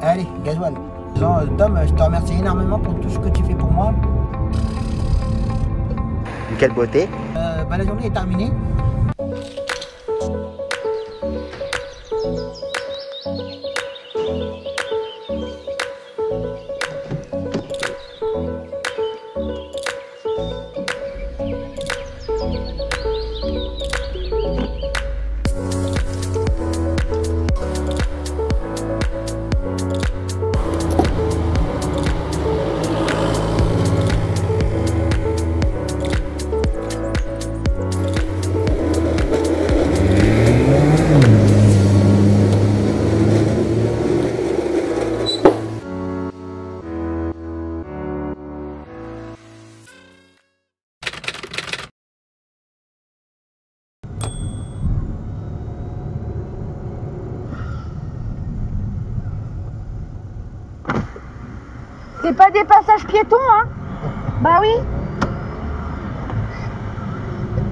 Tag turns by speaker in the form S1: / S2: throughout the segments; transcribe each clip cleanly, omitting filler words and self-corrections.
S1: Allez, gasoil. Tom, je te remercie énormément pour tout ce que tu fais pour moi.
S2: Quelle beauté.
S1: La journée est terminée.
S3: C'est pas des passages piétons, hein? Bah oui.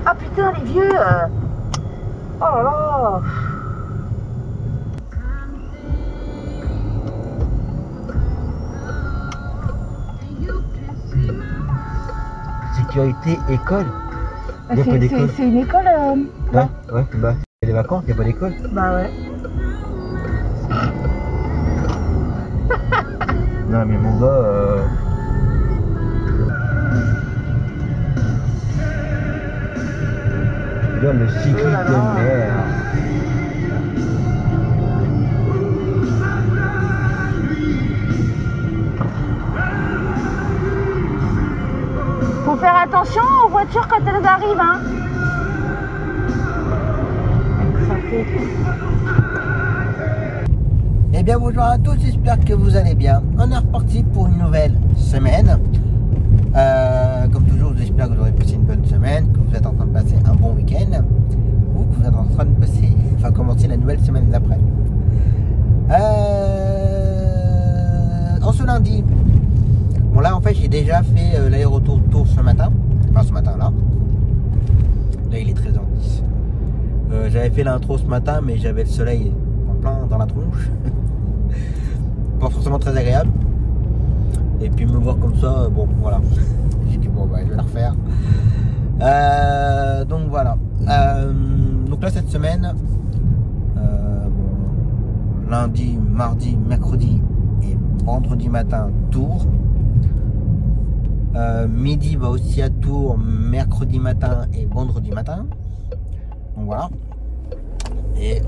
S3: Ah putain, les vieux. Oh là là.
S2: Sécurité, école. Il n'y a pas d'école.
S3: C'est une école.
S2: Ouais, ouais, bah, c'est les vacances, il n'y a pas d'école.
S3: Bah ouais.
S2: Non, mais mon gars. Regarde le cycliste de merde.
S3: Faut faire attention aux voitures quand elles arrivent, hein.
S1: Eh bien bonjour à tous, j'espère que vous allez bien. On est reparti pour une nouvelle semaine. Comme toujours, j'espère que vous aurez passé une bonne semaine, que vous êtes en train de passer un bon week-end, ou que vous êtes en train de commencer la nouvelle semaine d'après. En ce lundi, bon là en fait j'ai déjà fait l'aller-retour Tours ce matin, enfin ce matin là. Là il est 13h10. J'avais fait l'intro ce matin mais j'avais le soleil en plein dans la tronche. Pas forcément très agréable. Et puis me voir comme ça, bon voilà. J'ai dit bon bah je vais la refaire. Donc voilà. Donc là cette semaine, bon, lundi, mardi, mercredi et vendredi matin Tours. Midi va aussi à Tours, mercredi matin et vendredi matin. Donc voilà. Et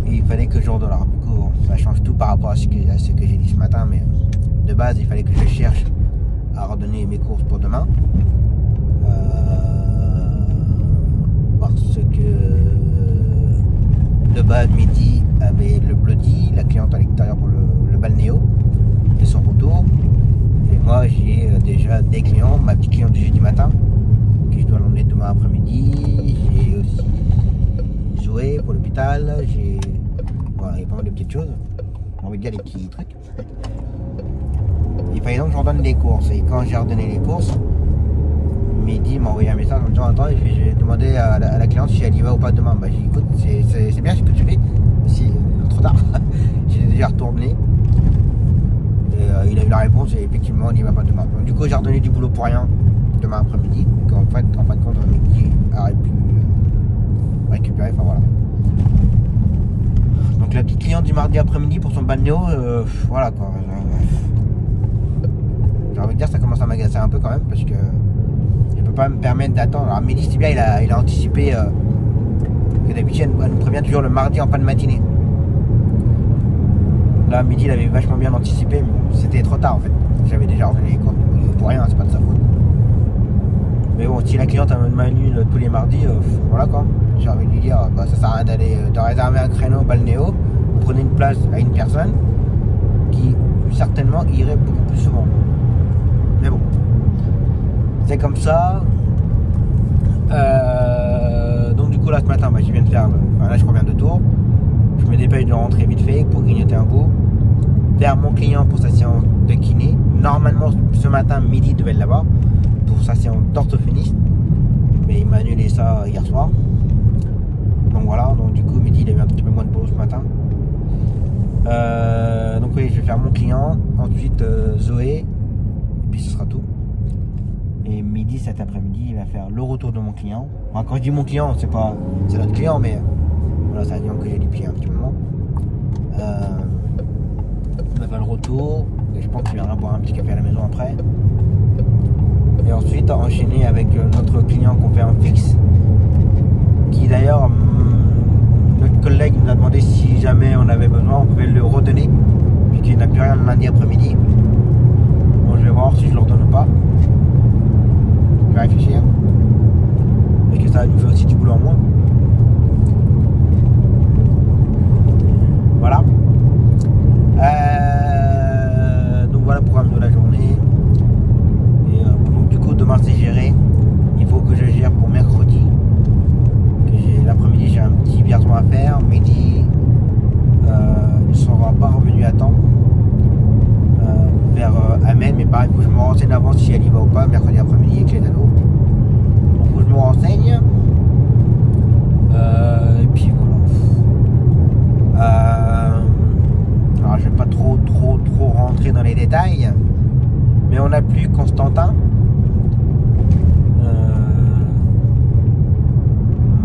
S1: il fallait que je redollar. Du coup, ça change tout par rapport à ce que j'ai dit ce matin. Mais de base, il fallait que je cherche à redonner mes courses pour demain. Parce que de base, midi avait le Bloody, la cliente à l'extérieur pour le balnéo et son retour. Et moi, j'ai déjà des clients, ma petite cliente du jeudi matin, que je dois l'emmener demain après-midi. J'ai aussi Zoé pour l'hôpital. J'ai voilà, il y a pas mal de petites choses. J'ai envie de dire des petits trucs. Il fallait donc que je redonne les courses. Et quand j'ai redonné les courses, Midi m'a envoyé un message en me disant attends, j'ai demandé à la cliente si elle y va ou pas demain. Bah j'ai dit écoute, c'est bien ce que tu fais. Si trop tard, j'ai déjà retourné. Et il a eu la réponse et effectivement il n'y va pas demain. Donc du coup j'ai redonné du boulot pour rien demain après-midi. En fin de compte, Midi aurait pu récupérer, enfin voilà. Donc la petite cliente du mardi après-midi pour son balnéo, voilà quoi. J'ai envie de dire ça commence à m'agacer un peu quand même parce que je peux pas me permettre d'attendre. Alors Midi c'est bien, il a anticipé que d'habitude elle nous prévient toujours le mardi en fin de matinée. Là Midi il avait vachement bien anticipé, mais c'était trop tard en fait. J'avais déjà ordonné les comptes pour rien, c'est pas de sa faute. Mais bon, si la cliente m'annule tous les mardis, voilà quoi. J'ai envie de lui dire, bah, ça sert à rien de réserver un créneau au balnéo, vous prenez une place à une personne qui certainement irait beaucoup plus souvent. Mais bon, c'est comme ça. Donc du coup là ce matin, bah, je viens de faire, enfin, là je reviens de Tours. Je me dépêche de rentrer vite fait pour grignoter un bout, vers mon client pour sa séance de kiné. Normalement ce matin Midi devait l'avoir pour sa séance d'orthophoniste, mais il m'a annulé ça hier soir. Donc voilà, donc du coup Midi il avait un petit peu moins de boulot ce Donc oui, je vais faire mon client, ensuite Zoé, et puis ce sera tout. Et midi cet après-midi, il va faire le retour de mon client. Enfin, quand je dis mon client, c'est notre client, mais voilà, c'est un client que j'ai depuis un petit moment. Il va faire le retour, et je pense qu'il viendra boire un petit café à la maison après. Et ensuite enchaîner avec notre client qu'on fait en fixe, qui d'ailleurs, notre collègue nous a demandé si jamais on avait besoin, on pouvait le redonner, puisqu'il n'a plus rien le lundi après-midi. Bon, je vais voir si je le redonne ou pas. Je vais réfléchir. Parce que ça nous fait aussi du boulot en moins. Voilà. Donc voilà le programme de la journée. Et donc du coup demain c'est géré. Il faut que je gère pour mercredi. L'après-midi j'ai un petit virement à faire. Midi il ne sera pas revenu à temps vers Amen, mais pareil il faut que je me renseigne avant si elle y va ou pas mercredi après-midi avec les anneaux. Donc il faut que je me renseigne. Et puis voilà. Alors je vais pas trop rentrer dans les détails, mais on n'a plus Constantin.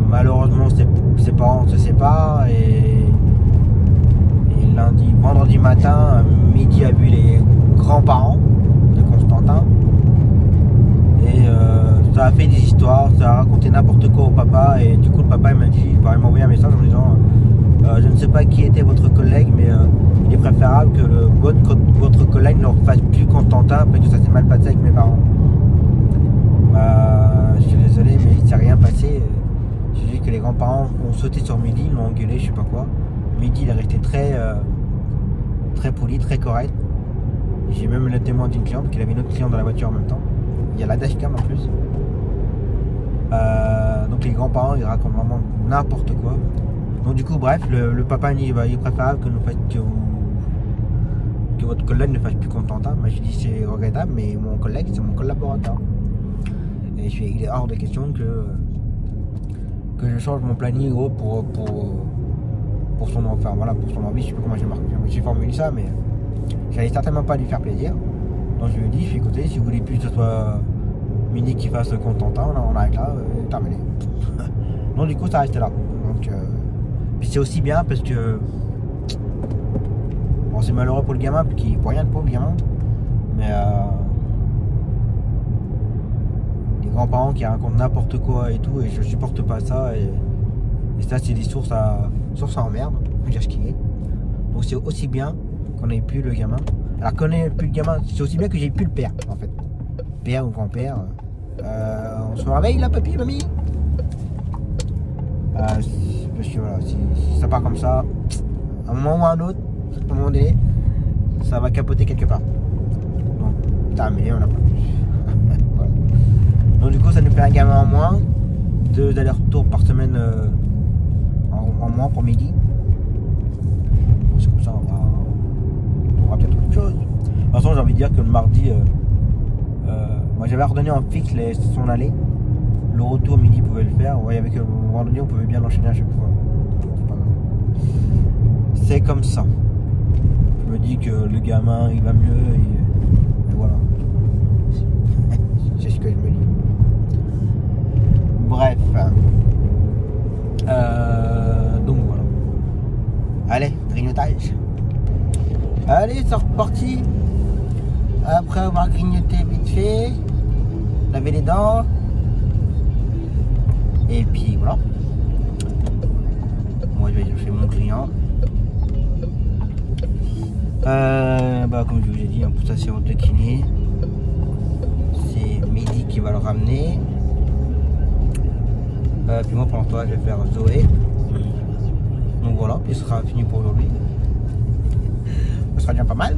S1: Malheureusement ses parents se séparent et vendredi matin, midi a vu les grands-parents de Constantin et ça a fait des histoires, ça a raconté n'importe quoi au papa et du coup le papa il m'a envoyé un message en disant je ne sais pas qui était votre collègue, mais il est préférable que votre collègue ne fasse plus Constantin parce que ça s'est mal passé avec mes parents. Je suis désolé, mais il ne s'est rien passé. J'ai vu que les grands-parents ont sauté sur Midi, ils l'ont engueulé, je sais pas quoi. Midi, il est resté très poli, très correct. J'ai même le témoin d'une cliente, parce qu'il avait une autre cliente dans la voiture en même temps. Il y a la dashcam en plus. Donc les grands-parents, ils racontent vraiment n'importe quoi. Donc du coup, bref, le papa dit il est préférable que votre collègue ne fasse plus Constantin. Moi je dis c'est regrettable, mais mon collègue c'est mon collaborateur. Et il est hors de question que je change mon planning gros pour son enfin voilà pour son envie. Je sais pas comment j'ai formulé ça, mais j'allais certainement pas lui faire plaisir. Donc je lui ai dit, écoutez, si vous voulez plus que ce soit Mini qui fasse Constantin, on arrête là, terminé. Donc du coup ça reste là. Donc puis c'est aussi bien parce que bon, c'est malheureux pour le gamin, parce qu'il pour rien de pauvre le gamin, mais les grands-parents qui racontent n'importe quoi et tout, et je supporte pas ça, et ça c'est des sources à emmerde, on peut dire ce qu'il est. Donc c'est aussi bien qu'on ait plus le gamin. Alors qu'on ait plus le gamin, c'est aussi bien que j'ai plus le père en fait. Père ou grand-père. On se réveille là, papy, mamie. Parce que voilà, si ça part comme ça, à un moment ou à un autre, à un moment donné, ça va capoter quelque part. Donc, terminé, on a pas. Voilà. Donc du coup, ça nous fait un gamin en moins, 2 allers-retours par semaine en moins pour Midi. C'est comme ça, on aura peut-être autre chose. De toute façon, j'ai envie de dire que le mardi, moi j'avais ordonné en fixe son aller. Le retour Midi pouvait le faire. Ouais, avec le vendredi, on pouvait bien l'enchaîner à chaque fois. C'est comme ça. Je me dis que le gamin il va mieux et voilà. C'est ce que je me dis. Bref. Donc voilà. Allez, grignotage. Allez, c'est reparti. Après avoir grignoté vite fait, laver les dents. Et puis voilà. Moi je vais chercher mon client. Comme je vous ai dit, un pousse à sérum de kiné. C'est Midi qui va le ramener. Puis moi pendant ce temps je vais faire Zoé. Donc voilà, puis ce sera fini pour aujourd'hui. Ce sera déjà pas mal.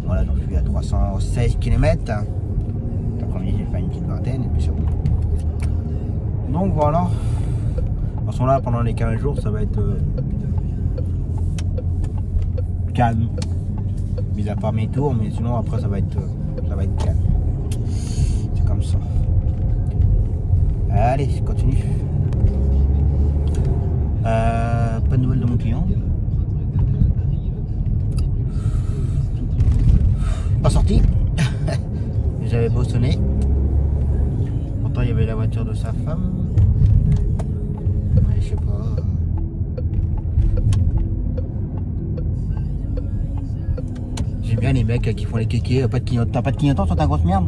S1: Voilà, j'en suis à 316 km. L'après-midi j'ai fait une petite vingtaine et puis c'est bon. Donc voilà. De toute façon là pendant les 15 jours ça va être calme. Mis à part mes tours, mais sinon après ça va être calme. C'est comme ça. Allez, je continue. Pas de nouvelles de mon client. pas sorti. J'avais beau sonner. Pourtant, il y avait la voiture de sa femme. Mais je sais pas. J'aime bien les mecs qui font les kékés. T'as pas de clignotant sur ta grosse merde?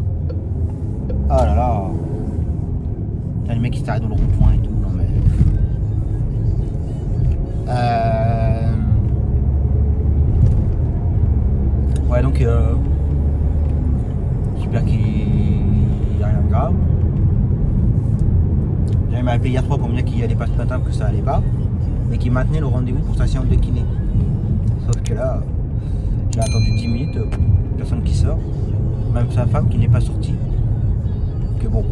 S1: Oh là là. T'as les mecs qui s'arrêtent dans le rond-point et tout. Non mais. Ouais, donc. J'espère qu'il n'y a rien de grave. J'avais appelé hier soir pour me dire qu'il allait pas ce matin, que ça allait pas. Mais qu'il maintenait le rendez-vous pour sa séance de kiné. Sauf que là, j'ai attendu 10 minutes, personne qui sort. Même sa femme qui n'est pas sortie. Que bon.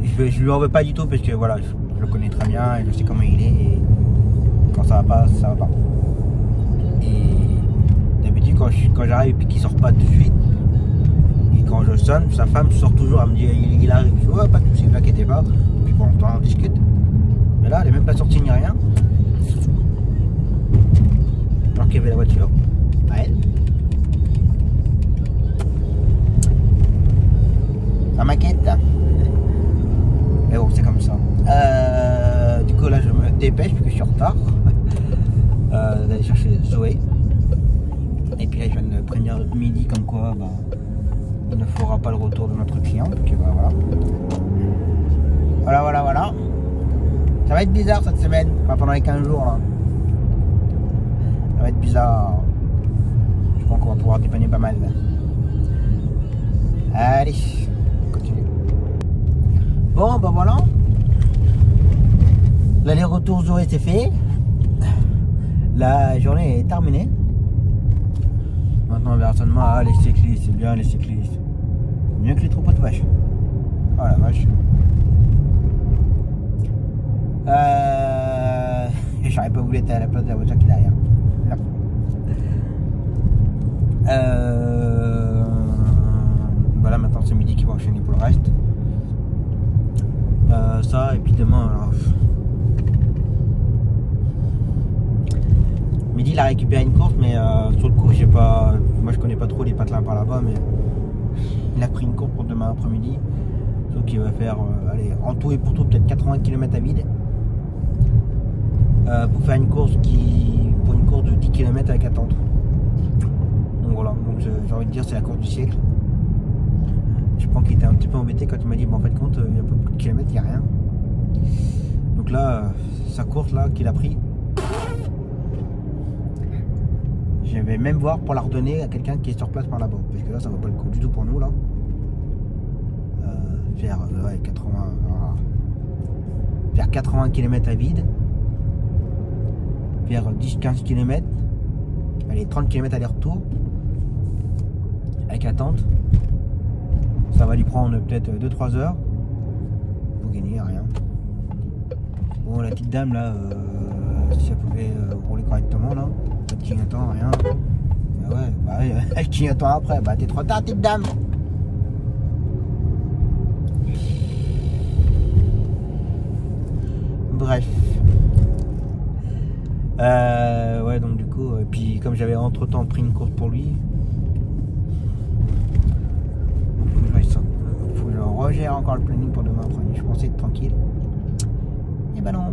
S1: Je lui en veux pas du tout parce que voilà, je le connais très bien et je sais comment il est. Et quand ça va pas, ça va pas. Et d'habitude, quand j'arrive et puis qu'il sort pas tout de suite, et quand je sonne, sa femme sort toujours, elle me dit il arrive. Je dis ouais, pas de soucis, ne vous inquiétez pas. Puis pour longtemps, on discute. Mais là, elle est même pas sortie ni rien. Alors qu'il y avait la voiture à elle. Ça m'inquiète. Mais bon, c'est comme ça. Du coup, là, je me dépêche parce que je suis en retard d'aller chercher Zoé. Et puis là, je viens de prévenir midi comme quoi bah, il ne fera pas le retour de notre client. Donc bah, voilà. Ça va être bizarre cette semaine, enfin, pendant les 15 jours là. Ça va être bizarre. Je pense qu'on va pouvoir dépanner pas mal. Allez, on continue. Bon, bah voilà. L'aller-retour Zoé c'est fait. La journée est terminée. Maintenant on verra seulement les cyclistes, c'est bien les cyclistes. Mieux que les troupeaux de vaches. Oh la vache. J'aurais pas voulu être à la place de la voiture qui est derrière. Voilà, maintenant c'est midi qui va enchaîner pour le reste. Ça et puis demain alors. Midi il a récupéré une course mais sur le coup j'ai pas. Moi je connais pas trop les patelins par là-bas mais il a pris une course pour demain après-midi. Donc il va faire allez, en tout et pour tout peut-être 80 km à vide. Pour faire une course pour une course de 10 km avec attente. Donc voilà, donc j'ai envie de dire c'est la course du siècle. Je pense qu'il était un petit peu embêté quand il m'a dit bon en fait compte il y a pas beaucoup de kilomètres, il n'y a rien. Donc là, sa course là qu'il a pris, je vais même voir pour la redonner à quelqu'un qui est sur place par là-bas. Parce que là ça vaut pas le coup du tout pour nous là. Faire ouais, 80 voilà. Faire 80 km à vide. Faire 10-15 km. Allez 30 km aller-retour. Avec attente. Ça va lui prendre peut-être 2-3 heures. Pour gagner rien. Bon la petite dame là, si elle pouvait rouler correctement là. Pas de clignotant, rien. Bah ouais, elle clignotant après. Bah t'es trop tard petite dame. Bref. Ouais donc du coup, et puis comme j'avais entre temps pris une course pour lui, faut que je regère encore le planning pour demain après-midi. Je pensais être tranquille. Et ben non.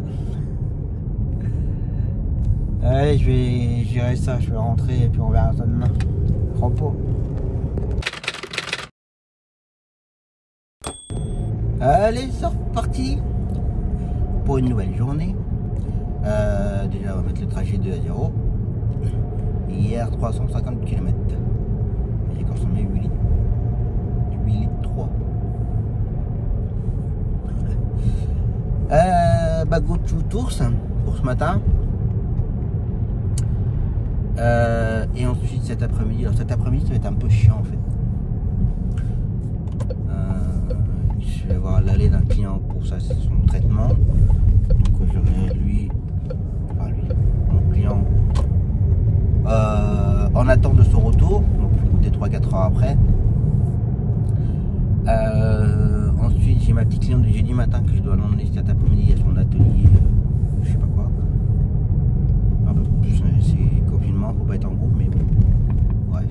S1: Allez, je vais gérer ça, je vais rentrer et puis on verra ça demain. Repos. Allez, c'est reparti pour une nouvelle journée. Déjà, on va mettre le trajet 2 à 0. Hier, 350 km. J'ai consommé 8 litres. 8 litres 3. Bah, go to tours pour ce matin. Et ensuite cet après-midi. Alors cet après-midi, ça va être un peu chiant en fait. Je vais voir l'aller d'un client pour son traitement. Donc j'aurai mon client en attente de son retour, donc peut-être 3-4 heures après. Ensuite j'ai ma petite cliente du jeudi matin que je dois l'emmener cet après-midi à son atelier, je sais pas quoi. Un peu plus c'est confinement, faut pas être en groupe mais bon. Bref.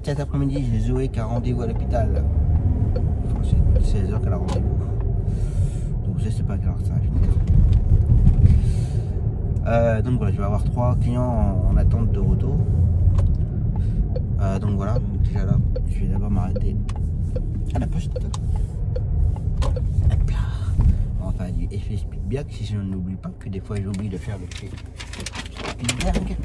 S1: cet après-midi, j'ai Zoé qui a rendez-vous à l'hôpital. C'est 16h qu'elle a rendez-vous. Donc je sais pas à quelle heure ça va finir. Donc voilà, je vais avoir 3 clients en attente de retour. Donc voilà, donc déjà là, je vais d'abord m'arrêter à la poste. Hop là. On va faire du effet Spielberg si je n'oublie pas que des fois j'oublie de faire le effet Spielberg.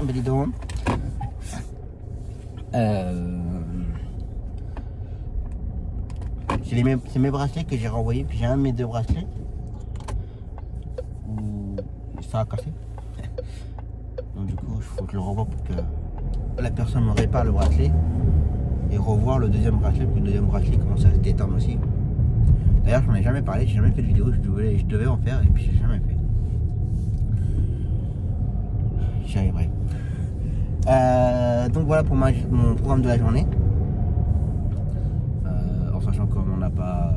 S1: Ben dis donc. C'est mes bracelets que j'ai renvoyés, puis j'ai un de mes 2 bracelets où ça a cassé. Donc du coup, il faut que je le renvoie pour que la personne me répare le bracelet et revoir le deuxième bracelet, pour que le deuxième bracelet commence à se détendre aussi. D'ailleurs, j'en ai jamais parlé, j'ai jamais fait de vidéo, je devais en faire et puis j'ai jamais fait. J'y arriverai. Donc voilà pour mon programme de la journée. En sachant qu'on n'a pas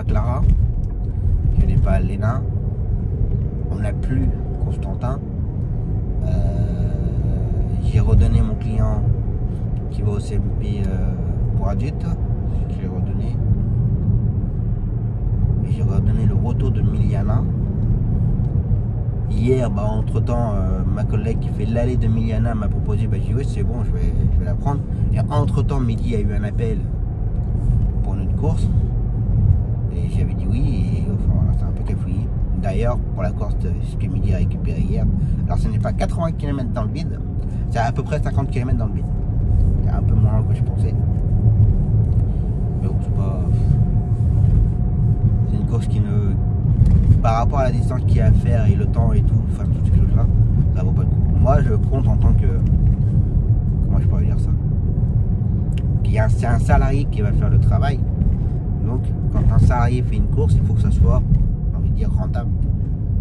S1: Clara, je n'ai pas Léna, on n'a plus Constantin. J'ai redonné mon client qui va au CMP pour adultes. J'ai redonné. Et j'ai redonné le retour de Miliana. Hier, entre temps, ma collègue qui fait l'aller de Miliana m'a proposé, j'ai dit oui c'est bon, je vais la prendre. Et entre temps, Midi a eu un appel pour notre course. Et j'avais dit oui, et enfin voilà, c'est un peu cafouillé. D'ailleurs, pour la course, ce que Midi a récupéré hier, alors ce n'est pas 80 km dans le vide, c'est à peu près 50 km dans le vide. C'est un peu moins que je pensais. Mais bon, c'est pas... C'est une course qui ne... Par rapport à la distance qu'il y a à faire et le temps et tout, enfin toutes ces choses-là, ça vaut pas le coup. Moi, je compte en tant que... Comment je pourrais dire ça? C'est un salarié qui va faire le travail. Donc, quand un salarié fait une course, il faut que ça soit, j'ai envie de dire, rentable.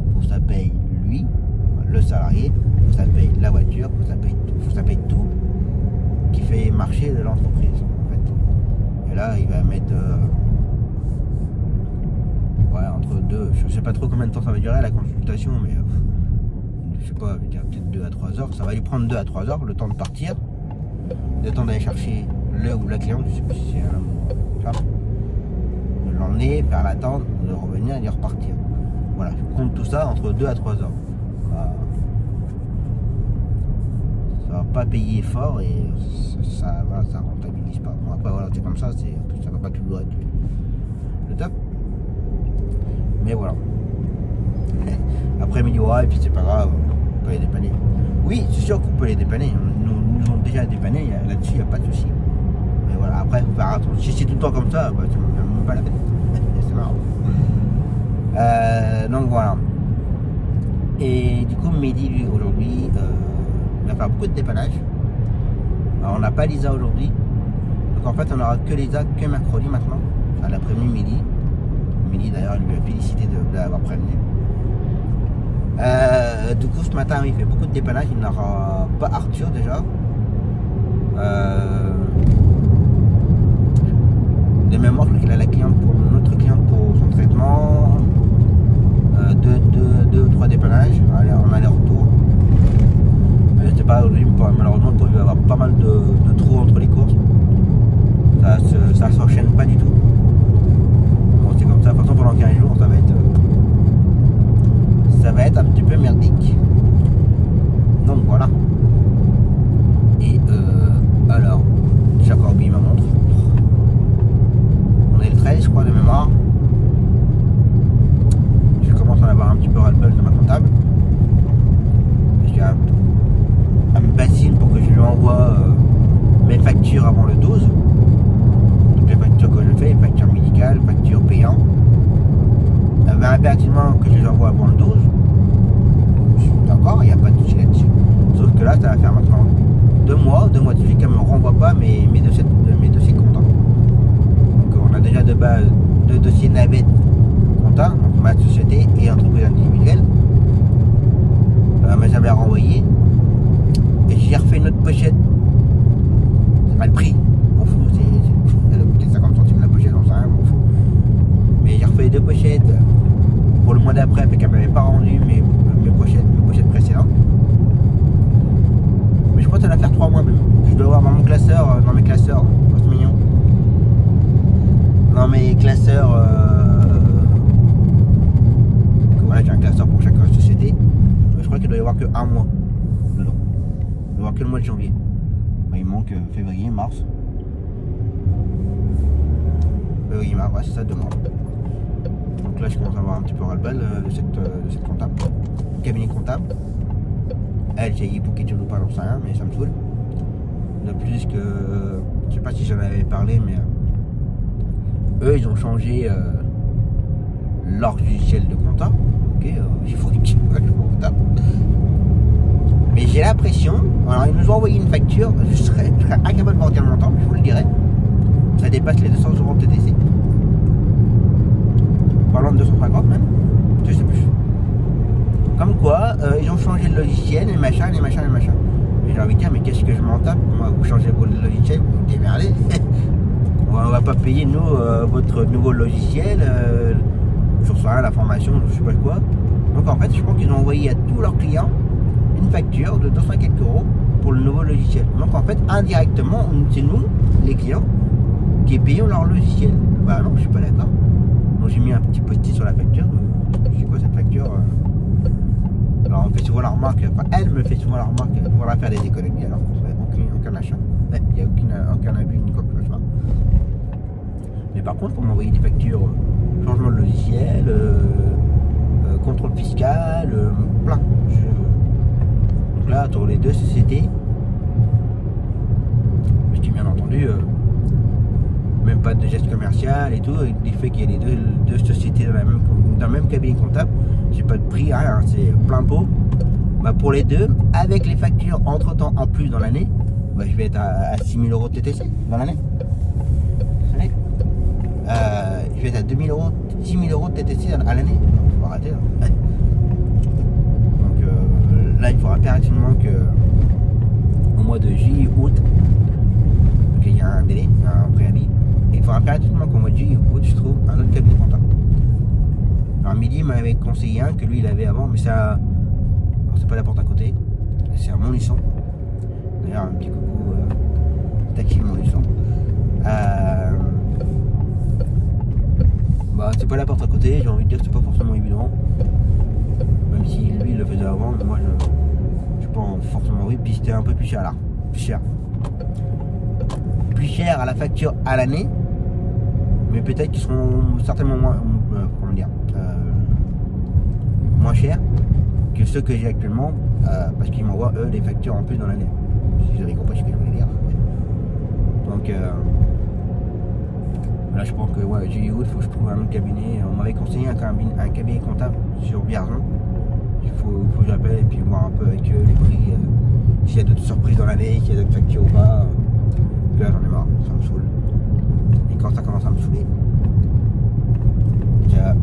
S1: Il faut que ça paye lui, le salarié, il faut que ça paye la voiture, il faut que ça paye tout qui fait marcher de l'entreprise, en fait. Et là, il va mettre... ouais, entre 2, je sais pas trop combien de temps ça va durer la consultation, mais je sais pas, peut-être 2 à 3 heures. Ça va lui prendre 2 à 3 heures, le temps de partir, le temps d'aller chercher le ou la cliente, je sais plus si c'est un homme ou une femme, de l'emmener, faire l'attente, de revenir et de repartir. Voilà, je compte tout ça entre 2 à 3 heures. Ça va pas payer fort et ça rentabilise pas. Bon, après voilà, c'est comme ça, ça va pas toujours être le top. Mais voilà. Après, il me dit, ouais, et puis c'est pas grave, on peut les dépanner. Oui, c'est sûr qu'on peut les dépanner. Nous ont déjà dépanné, là-dessus, il n'y a pas de souci. Mais voilà, après, il faut faire attention. Si c'est tout le temps comme ça, c'est même pas la peine. C'est marrant. Donc voilà. Et du coup, Mehdi, lui, aujourd'hui, il va faire beaucoup de dépannage. Alors, on n'a pas Lisa aujourd'hui. Donc en fait, on n'aura que Lisa que mercredi maintenant. Elle a prévenu Mehdi. Mehdi d'ailleurs, lui a félicité de l'avoir prévenu. Du coup, ce matin, il fait beaucoup de dépannage. Il n'aura pas Arthur déjà. De mémoire, je crois qu'il a notre cliente pour son traitement. 2 ou 3 dépannages en aller-retour. Je sais pas, aujourd'hui, malheureusement, il va y avoir pas mal de trous entre les courses. Ça s'enchaîne pas du tout. Bon, c'est comme ça. De toute façon, pendant 15 jours, ça va être un petit peu merdique. Donc voilà. Et alors, j'ai encore oublié ma montre. On est le 13, je crois, de mémoire. Je commence à en avoir un petit peu ras-le-bol de ma comptable. Parce qu'elle me bassine pour que je lui envoie mes factures avant le 12. Toutes les factures que je fais, factures médicales, factures payantes. Elle veut impérativement que je les envoie avant le 12. D'accord, il n'y a pas de souci là-dessus. Sauf que là, ça va faire maintenant 2 mois de suite qu'elle ne me renvoie pas mes dossiers comptables. Donc on a déjà de base 2 dossiers navettes comptables, donc ma société et entreprise individuelle. Elle m'a jamais renvoyé. Et j'ai refait une autre pochette. C'est pas le prix, on fout, elle a coûté 50 centimes la pochette, on sait rien, on fout. Mais j'ai refait 2 pochettes pour le mois d'après, fait qu'elle m'avait pas rendu mes pochettes. doit y avoir que un mois dedans. Il doit y avoir que le mois de janvier. Bah, il manque février, mars. Février, mars, ouais, c'est ça, 2 mois. Donc là, je commence à avoir un petit peu ras-le-bal de cette comptable. Cabinet comptable. Elle, j'ai pour quelque chose ou pas, j'en sais rien, mais ça me saoule. De plus que, je sais pas si j'en avais parlé, mais eux, ils ont changé leur logiciel de compta. Ok, il faut qu'ils soient comptable. Mais j'ai l'impression, alors ils nous ont envoyé une facture, je serais incapable de voir dire le montant, mais je vous le dirai. Ça dépasse les 200 € de TTC. Parlant de 250 même, je sais plus. Comme quoi, ils ont changé le logiciel, et machin, et machin, et machin. Et j'ai envie de dire, mais qu'est-ce que je m'en tape? Moi, vous changez le logiciel, vous vous démerdez. On va pas payer, nous, votre nouveau logiciel, sur ça, la formation, je sais pas quoi. Donc en fait, je pense qu'ils ont envoyé à tous leurs clients une facture de 200 quelques € pour le nouveau logiciel. Donc en fait, indirectement, c'est nous, les clients, qui payons leur logiciel. Bah non, je suis pas d'accord. Donc j'ai mis un petit post-it sur la facture. C'est quoi cette facture? Alors on me fait souvent la remarque, enfin elle me fait souvent la remarque pour la faire des économies, alors qu'on fait aucun achat. Il n'y a aucun abus ni quoi que ce soit. Mais par contre, on m'a envoyé des factures, changement de logiciel, contrôle fiscal, plein. Donc là, sur les deux sociétés, ce qui bien entendu, même pas de geste commercial et tout, du fait qu'il y ait les deux sociétés dans le même cabinet comptable, j'ai pas de prix, rien, c'est plein pot. Bah pour les deux, avec les factures entre temps en plus dans l'année, bah je vais être à 6 000 € de TTC dans l'année. Je vais être à 2 000 €, 6 000 € de TTC à l'année. Il faut arrêter là. Donc là, il faudra impérativement que au mois de juillet, août, donc il y a un délai, un préavis. Et il faudra impérativement qu'au mois de juillet, août, je trouve un autre cabinet comptable. Alors Midi m'avait conseillé un que lui il avait avant, mais ça, c'est pas la porte à côté, c'est à Montluçon. D'ailleurs un petit coucou taxi Montluçon. Bah c'est pas la porte à côté, j'ai envie de dire que c'est pas forcément évident. Même si lui il le faisait avant, mais moi je pas forcément oui, puis c'était un peu plus cher là. Plus cher. Plus cher à la facture à l'année, mais peut-être qu'ils seront certainement moins comment dire, moins chers que ceux que j'ai actuellement, parce qu'ils m'envoient eux des factures en plus dans l'année. Si vous avez compris ce que je voulais dire. Donc là je pense que ouais, juillet août, il faut que je trouve un autre cabinet. On m'avait conseillé un cabinet comptable sur Vierzon. Il faut que j'appelle et puis voir un peu avec eux les prix, s'il y a d'autres surprises dans l'année, s'il y a d'autres factures ou pas. Là j'en ai marre, ça me saoule. Et quand ça commence à me saouler, déjà,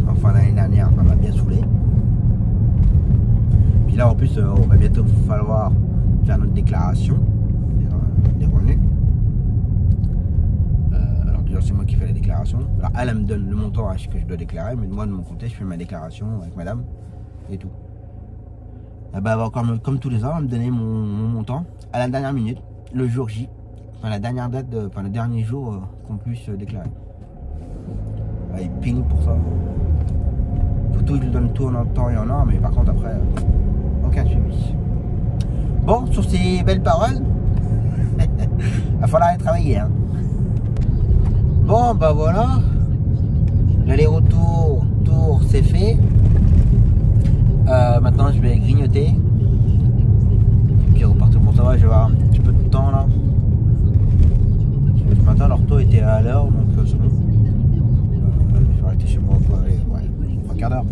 S1: enfin l'année dernière ça m'a bien saoulé. Puis là en plus on va bientôt falloir faire notre déclaration des revenus. Alors déjà c'est moi qui fais la déclaration. Alors elle me donne le montant à ce que je dois déclarer, mais moi de mon côté je fais ma déclaration avec madame et tout. Elle va encore, comme tous les ans, elle me donner mon montant à la dernière minute, le jour J. Enfin, la dernière date, enfin le dernier jour qu'on puisse déclarer. Il ping pour ça. Surtout il donne tout en temps et en heure, mais par contre après, aucun suivi. Bon, sur ces belles paroles, il va falloir aller travailler. Hein. Bon, bah voilà. L'aller-retour, c'est fait. Maintenant je vais grignoter. Et puis repartir pour ça, je vais avoir un petit peu de temps là. Ce matin l'ortho était à l'heure, donc c'est bon. Je vais arrêter chez moi pour aller, ouais, 3 quarts d'heure.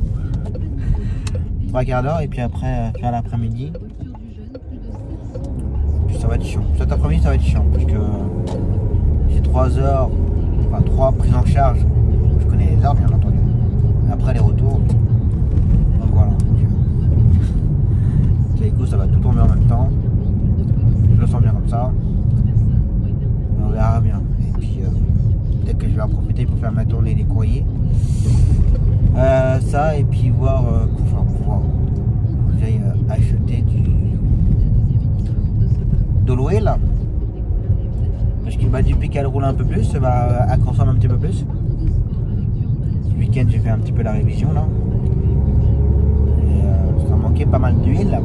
S1: 3 quarts d'heure et puis après faire l'après-midi. Puis ça va être chiant. Cet après-midi ça va être chiant parce que j'ai 3 heures, enfin 3 prises en charge. Je connais les heures bien entendu. Et après les retours. Donc voilà. Ça va tout tomber en même temps. Je le sens bien comme ça. On verra bien. Et puis peut-être que je vais en profiter pour faire ma tournée des courriers. Ça et puis voir pour pouvoir que j'aille acheter de l'huile. Parce que depuis qu'elle roule un peu plus, elle consomme un petit peu plus. Ce week-end j'ai fait un petit peu la révision là. Et ça manque manqué pas mal d'huile.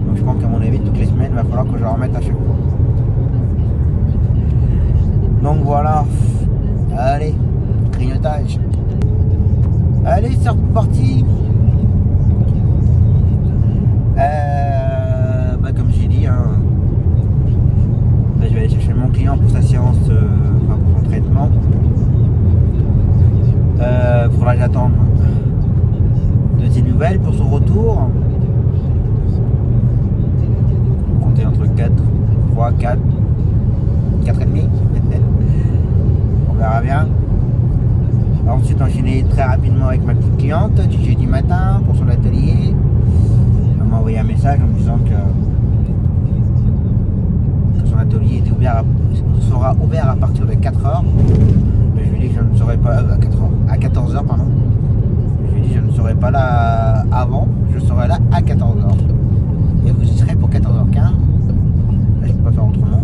S1: Donc je pense qu'à mon avis, toutes les semaines, il va falloir que je la remette à chaque fois. Donc voilà. Allez, grignotage. Allez, c'est reparti. Comme j'ai dit, hein, je vais aller chercher mon client pour sa séance, pour son traitement. Faudra que j'attende de ses nouvelles pour son retour. Compter entre 4, 3, 4, 4 et demi. On verra bien. Ensuite enchaîner très rapidement avec ma petite cliente du jeudi matin pour son atelier. Elle m'a envoyé un message en me disant que son atelier était sera ouvert à partir de 4h. Je lui ai dit que je ne serai pas à 14h pardon. Je lui ai dit que je ne serai pas là avant, je serai là à 14h. Et vous y serez pour 14h15. Là, je ne peux pas faire autrement.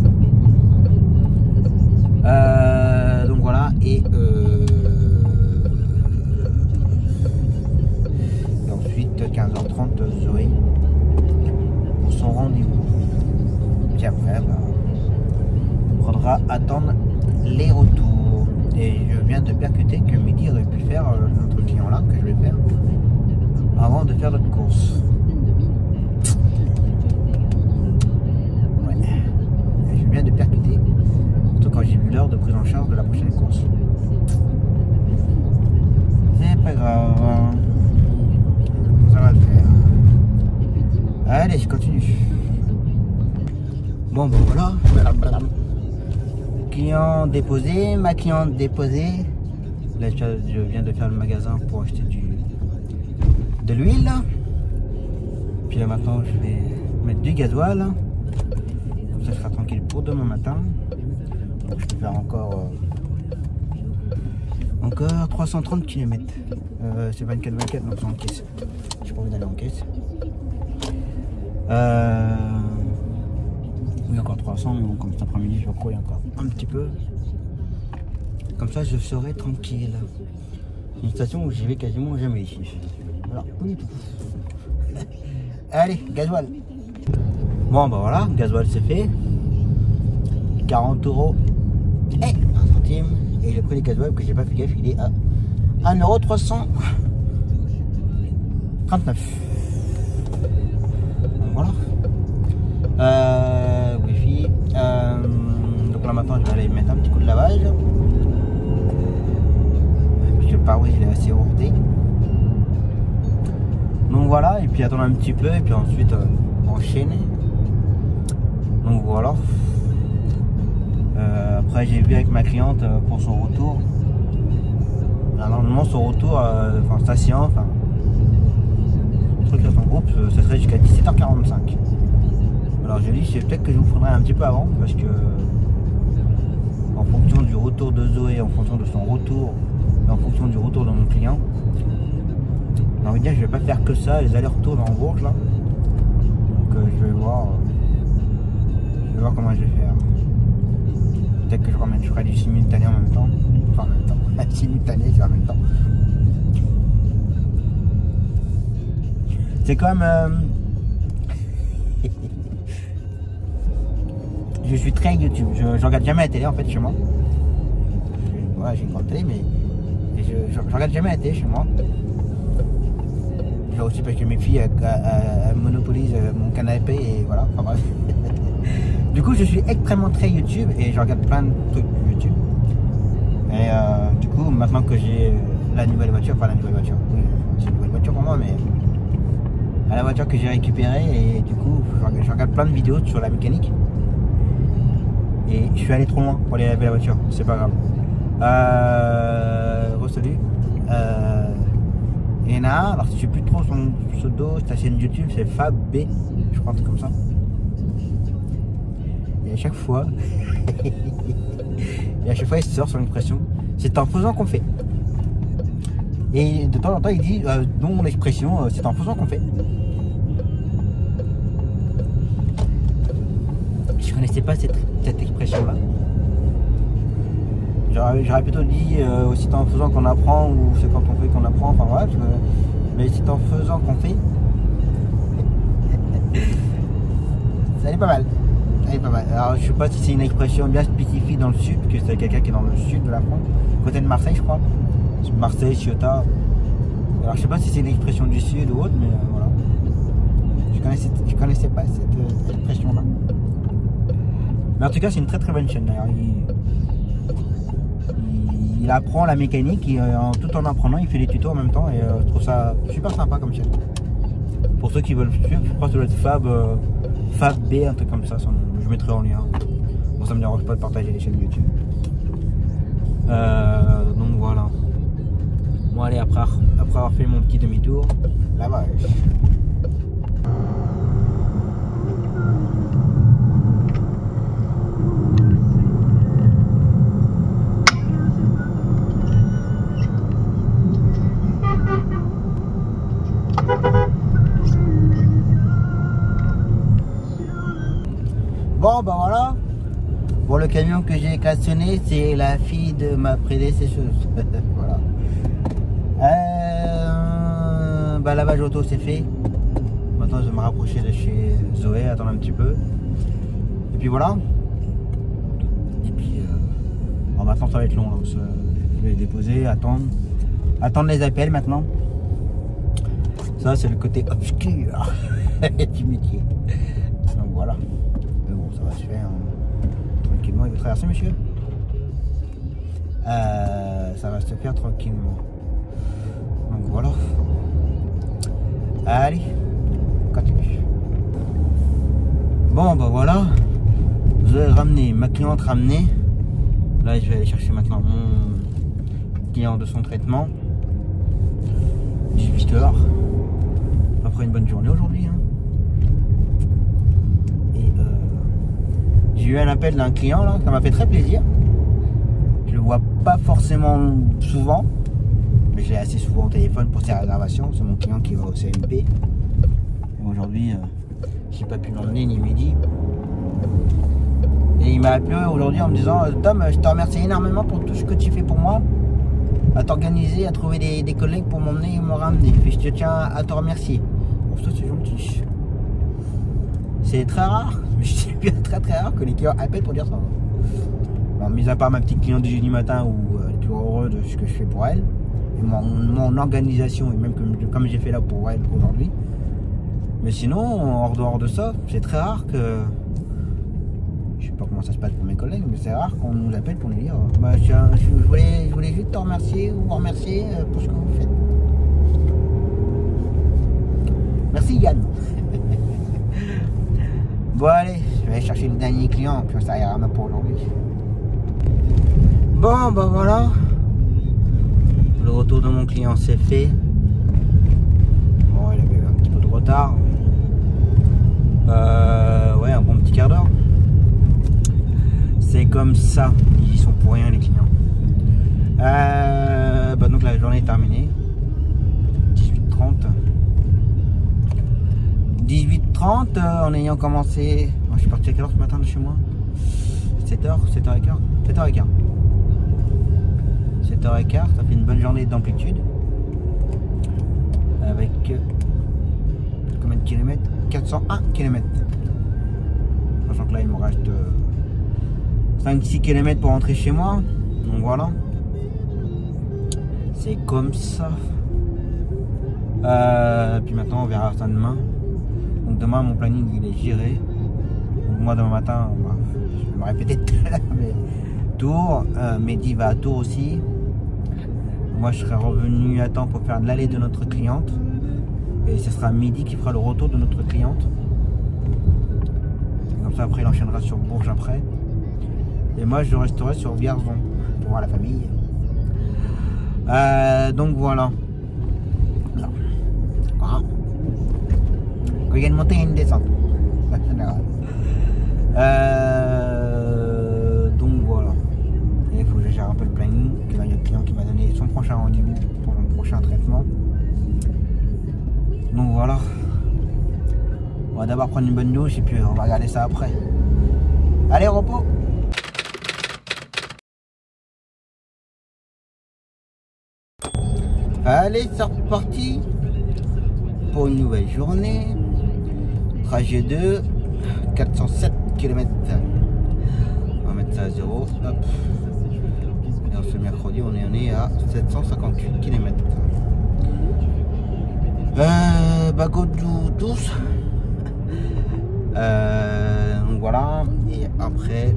S1: Donc voilà, et ensuite 15h30 Zoé pour son rendez-vous. Puis après, il faudra attendre les retours. Et je viens de percuter que Mehdi aurait pu faire notre client là, que je vais faire, avant de faire notre course. Ouais. Et je viens de percuter, surtout quand j'ai vu l'heure de prise en charge de la prochaine course. C'est pas grave. Ça va le faire. Allez, je continue. Bon, ben voilà. Client déposé, ma cliente déposée. Là, je viens de faire le magasin pour acheter de l'huile. Puis là, maintenant, je vais mettre du gasoil. Comme ça, je serai tranquille pour demain matin. Donc, je peux faire encore 330 km. C'est 24-24, donc c'est en caisse. Je pas envie d'aller en caisse. Oui, encore 300, mais bon, comme cet après-midi, je vais courir encore un petit peu. Comme ça, je serai tranquille. C'est une station où j'y vais quasiment jamais ici. Alors, pas du tout. Allez, gasoil. Bon, bah voilà, gasoil c'est fait. 40 € et 1 centime. Et le prix du gasoil que j'ai pas fait gaffe, il est à 1,339 €. Donc voilà. Wi-Fi. Donc là maintenant je vais aller mettre un petit coup de lavage. Parce que le pare-brise il est assez ourdé. Donc voilà, et puis attendre un petit peu, et puis ensuite enchaîner. Donc voilà. Après j'ai vu avec ma cliente pour son retour. Alors normalement son retour, enfin station, enfin truc sur son groupe, ça serait jusqu'à 17h45. Alors je dis c'est peut-être que je vous prendrai un petit peu avant parce que en fonction du retour de Zoé, en fonction de son retour et en fonction du retour de mon client, j'ai envie de dire que je vais pas faire que ça, les allers-retours dans Bourges là. Donc je vais voir comment je vais faire. Peut-être que je ferai du simultané en même temps. Enfin en même temps. Simultané c'est en même temps. C'est quand même je suis très YouTube, je regarde jamais la télé en fait chez moi. Voilà, j'ai une grande télé mais je regarde jamais la télé chez moi. Genre aussi parce que mes filles monopolisent mon canapé et voilà, enfin bref. Du coup je suis extrêmement très YouTube et je regarde plein de trucs YouTube. Et du coup maintenant que j'ai la nouvelle voiture, enfin la nouvelle voiture, oui c'est une nouvelle voiture pour moi mais à la voiture que j'ai récupérée et du coup je regarde plein de vidéos sur la mécanique. Et je suis allé trop loin pour aller laver la voiture, c'est pas grave. Salut. Ena, alors je sais plus trop son pseudo, sa chaîne YouTube, c'est FabB, je crois, un truc comme ça. Et à chaque fois, il sort son expression, c'est en faisant qu'on fait. Et de temps en temps, il dit, non, l'expression, c'est en faisant qu'on fait. Je connaissais pas cette expression-là. J'aurais plutôt dit c'est en faisant qu'on apprend ou c'est quand on fait qu'on apprend, enfin voilà, mais c'est en faisant qu'on fait. est pas mal. Elle est pas mal. Alors je sais pas si c'est une expression bien spécifique dans le sud, parce que c'est quelqu'un qui est dans le sud de la France, côté de Marseille je crois. Marseille, Ciotat. Alors je sais pas si c'est une expression du sud ou autre, mais voilà. Je connaissais pas cette expression là. Mais en tout cas c'est une très bonne chaîne d'ailleurs. Il apprend la mécanique et tout en apprenant il fait des tutos en même temps et je trouve ça super sympa comme chaîne. Pour ceux qui veulent suivre, je crois que ça doit être Fab B, un truc comme ça, je mettrai en lien. Bon, ça me dérange pas de partager les chaînes YouTube. Donc voilà. Bon allez, après avoir fait mon petit demi-tour, là-bas. Bon bah voilà. Bon, le camion que j'ai klaxonné, c'est la fille de ma prédécesseuse. Voilà. Bah lavage auto c'est fait. Maintenant je vais me rapprocher de chez Zoé, attendre un petit peu. Et puis voilà. Et puis bon, maintenant ça va être long là. Je vais les déposer, attendre les appels maintenant. Ça c'est le côté obscur du métier. Donc voilà. Mais bon, ça va se faire tranquillement. Il veut traverser, monsieur? Ça va se faire tranquillement. Donc voilà. Allez, continue. Bon, bah voilà. Je vais ramener ma cliente ramenée. Là, je vais aller chercher maintenant mon client de son traitement. 18 h. Après une bonne journée aujourd'hui. Hein. J'ai eu un appel d'un client là, ça m'a fait très plaisir. Je le vois pas forcément souvent, mais je l'ai assez souvent au téléphone pour ses réservations. C'est mon client qui va au CMP. Et aujourd'hui, j'ai pas pu l'emmener ni midi. Et il m'a appelé aujourd'hui en me disant Tom, je te remercie énormément pour tout ce que tu fais pour moi, à t'organiser, à trouver des collègues pour m'emmener et me ramener. Et je te tiens à te remercier. Pour ça, c'est gentil. C'est très rare, mais je dis bien très rare que les clients appellent pour dire ça. Bon, mis à part ma petite cliente du jeudi matin où elle est toujours heureuse de ce que je fais pour elle, et mon organisation, et même comme j'ai fait là pour elle aujourd'hui. Mais sinon, en dehors de ça, c'est très rare que. Je sais pas comment ça se passe pour mes collègues, mais c'est rare qu'on nous appelle pour nous dire bah, je voulais juste te remercier ou vous remercier pour ce que vous faites. Merci Yann. Bon allez, je vais aller chercher le dernier client, puis ça ira même pour aujourd'hui. Bon bah voilà. Le retour de mon client c'est fait. Bon, il avait eu un petit peu de retard. Ouais, un bon petit quart d'heure. C'est comme ça, ils y sont pour rien les clients. Bah donc la journée est terminée. 18h30. 18h30 en ayant commencé. Je suis parti à quelle heure ce matin de chez moi? 7h, 7h15. 7h15. 7h15, ça fait une bonne journée d'amplitude. Avec combien de kilomètres? 401 km. Sachant que là il me reste 5-6 km pour rentrer chez moi. Donc voilà. C'est comme ça. Puis maintenant on verra ça demain. Donc demain mon planning il est géré. Donc moi demain matin, je vais me répéter tout à l'heure, mais Tours, Mehdi va à Tours aussi. Moi je serai revenu à temps pour faire l'aller de notre cliente. Et ce sera Mehdi qui fera le retour de notre cliente. Et comme ça après il enchaînera sur Bourges après. Et moi je resterai sur Vierzon pour voir la famille. Donc voilà. Quand il y a une montée, il y a une descente. Donc voilà. Et il faut que je gère un peu le planning. Là, il y a le client qui m'a donné son prochain rendez-vous pour mon prochain traitement. Donc voilà. On va d'abord prendre une bonne douche et puis on va regarder ça après. Allez, repos. Allez, c'est reparti pour une nouvelle journée. Trajet 2, 407 km. On va mettre ça à 0. Hop. Et ce mercredi, on est à 758 km. Bagodou tous. Donc voilà. Et après,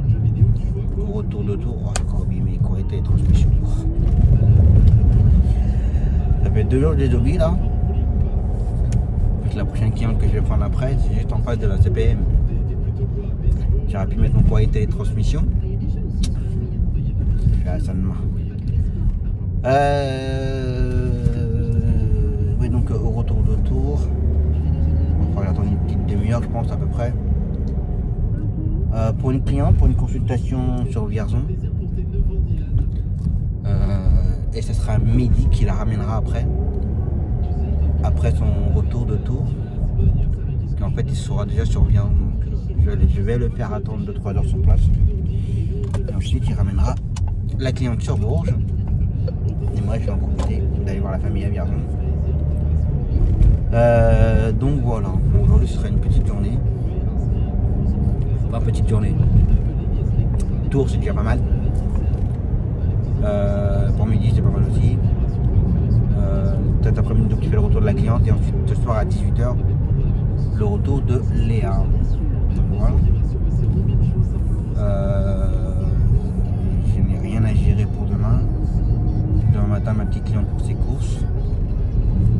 S1: au retour de tour, j'ai encore oublié mes correctés et transmissions. Ça fait 2 jours que je les oublie là. La prochaine cliente que je vais prendre après, c'est juste en face de la CPM. J'aurais pu mettre mon correcté et transmission. Ça ne marche. Oui, donc au retour de tour, on va attendre une petite demi-heure, je pense à peu près. Pour une cliente, pour une consultation sur Vierzon. Et ce sera Mehdi qui la ramènera après son retour de tour. En fait, il sera déjà sur Vierzon. Donc je vais le faire attendre 2-3 heures sur place. Et ensuite, il ramènera la cliente sur Bourges. Et moi, je vais en profiter d'aller voir la famille à Vierzon. Donc voilà, aujourd'hui ce sera une petite journée. Pas petite journée. Tour, c'est déjà pas mal. Pour midi, c'est pas mal aussi. Peut-être après-midi, donc il fait le retour de la cliente. Et ensuite, ce soir à 18h, le retour de Léa. Donc voilà. Je n'ai rien à gérer pour demain. Demain matin, ma petite cliente pour ses courses.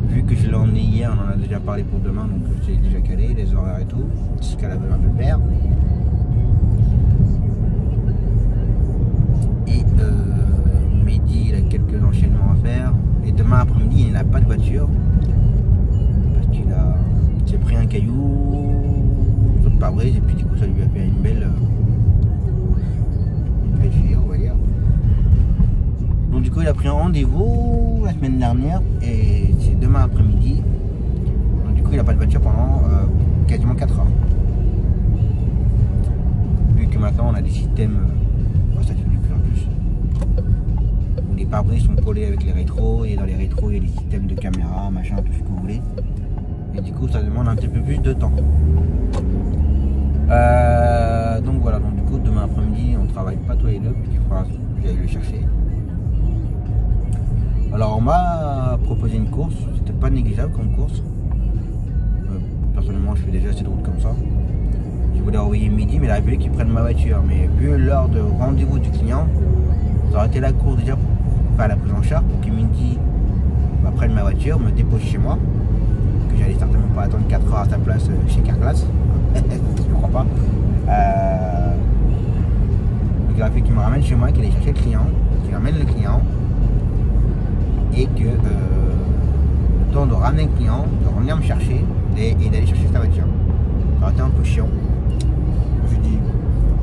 S1: Vu que je l'ai emmené hier, on en a déjà parlé pour demain, donc j'ai déjà calé les horaires et tout, ce qu'elle a besoin de faire. Et midi, il a quelques enchaînements à faire. Et demain après-midi, il n'a pas de voiture. Parce qu'il s'est pris un caillou sur le pare-brise, et puis du coup, ça lui a fait une belle figure, on va dire. Donc du coup, il a pris un rendez-vous la semaine dernière et c'est demain après-midi. Donc du coup, il n'a pas de voiture pendant quasiment 4 heures. Vu que maintenant, on a des systèmes, ça se fait de plus en plus, où les pare-brises sont collés avec les rétros et dans les rétros, il y a des systèmes de caméra, machin, tout ce que vous voulez. Et du coup, ça demande un petit peu plus de temps. Donc voilà, donc du coup, demain après-midi, on travaille pas tous les deux, il faudra que j'aille le chercher. Alors on m'a proposé une course, c'était pas négligeable comme course. Personnellement je fais déjà assez de route comme ça. Je voulais envoyer midi mais il a fallu qu'ils prennent ma voiture. Mais vu l'heure de rendez-vous du client, ça aurait été la course déjà pour faire la prise en charge pour que midi prenne ma voiture, me dépose chez moi. Que j'allais certainement pas attendre 4 heures à sa place chez Carglass. Je comprends pas. Donc il a fallu qu'il me ramène chez moi, qu'il aille chercher le client, qu'il ramène le client. Et que le temps de ramener le client, de revenir me chercher et d'aller chercher sa voiture. Ça aurait été un peu chiant. Je lui dis,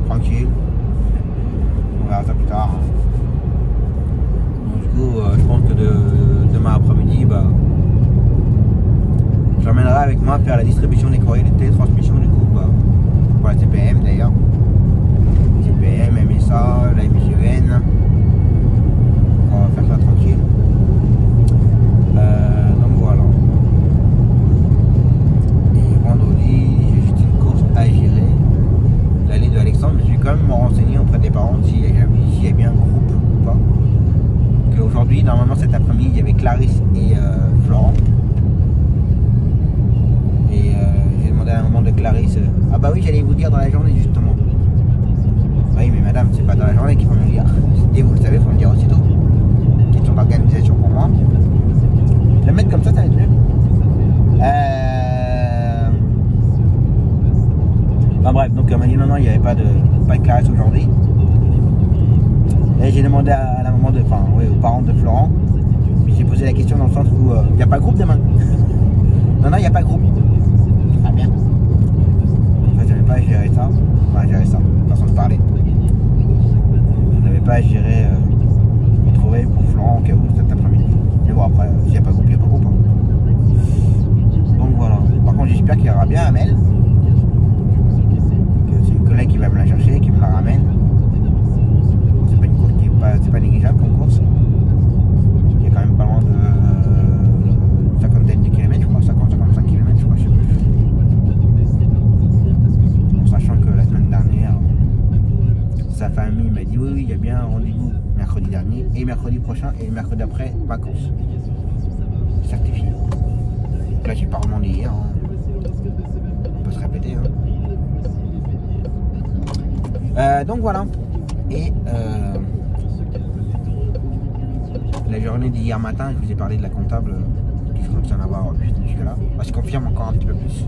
S1: tranquille, on verra ça plus tard. Donc du coup, je pense que demain après-midi, je l'emmènerai avec moi faire la distribution des courriers de télétransmission du coup, pour la CPM d'ailleurs. CPM, MSA, la MGN. On va faire ça tranquille. Donc voilà. Et vendredi, j'ai juste une course à gérer. L'allée de Alexandre, je vais quand même me renseigner auprès des parents s'il y a bien un groupe ou pas. Qu'aujourd'hui, normalement cet après-midi, il y avait Clarisse et Florent. Et j'ai demandé à un moment de Clarisse, ah bah oui, j'allais vous dire dans la journée justement. Oui, mais madame, c'est pas dans la journée qu'il faut me le dire. Et vous le savez, il faut me le dire aussitôt. Question d'organisation pour moi. Le mettre comme ça va être mieux. Enfin bref, donc elle m'a dit non, il n'y avait pas de Clarisse aujourd'hui. Et j'ai demandé à la maman aux parents de Florent. Mais j'ai posé la question dans le sens où il n'y a pas de groupe demain. Non, il n'y a pas de groupe. Très bien. Je n'avais pas à gérer ça. Enfin, gérer ça, façon de parler. Je n'avais pas à gérer, retrouver pour Florent au cas où cet après-midi. Mais bon, après, s'il n'y a pas de groupe, il n'y a pas de groupe. Donc voilà. Par contre, j'espère qu'il y aura bien Amel. C'est une collègue qui va me la chercher, qui me la ramène. C'est pas une course qui est pas négligeable comme course. Il y a quand même pas loin de 50 de kilomètres, je crois, 50-55 km, je crois, je sais plus. un rendez-vous mercredi dernier, et mercredi prochain, et le mercredi après, vacances. Certifié. Donc là, j'ai pas remandé hier. Hein. On peut se répéter. Hein. Donc voilà. Et la journée d'hier matin, je vous ai parlé de la comptable qui se contient d'avoir jusque-là. Elle se confirme encore un petit peu plus.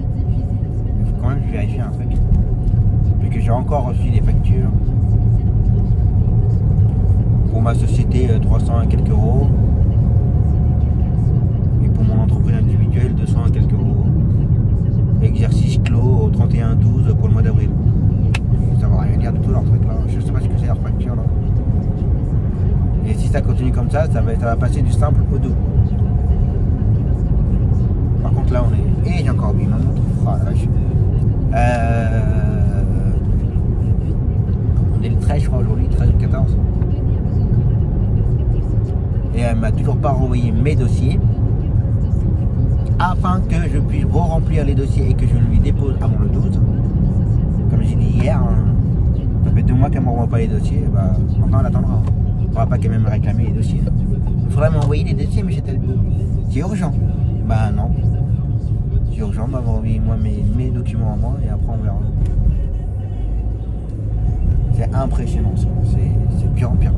S1: Il faut quand même vérifier un truc. Vu que j'ai encore reçu des factures. Pour ma société, 300 et quelques euros. Et pour mon entreprise individuelle, 200 et quelques euros. Exercice clos au 31/12 pour le mois d'avril. Ça va rien dire du tout leur truc là. Je sais pas ce que c'est leur facture là. Et si ça continue comme ça va passer du simple au double. Par contre là on est. Et j'ai encore oublié ma montre. Oh la vache. On est le 13 je crois aujourd'hui, 13 ou 14. Et elle m'a toujours pas renvoyé mes dossiers. Afin que je puisse re-remplir les dossiers et que je lui dépose avant le 12. Comme j'ai dit hier, hein, ça fait 2 mois qu'elle ne m'envoie pas les dossiers, bah, maintenant elle attendra. Il ne faudra pas qu'elle me réclamer les dossiers. Il faudrait m'envoyer les dossiers, mais c'est urgent. Bah non. C'est urgent, bah envoyez-moi mes documents à moi et après on verra. C'est impressionnant ça, c'est pire en pire.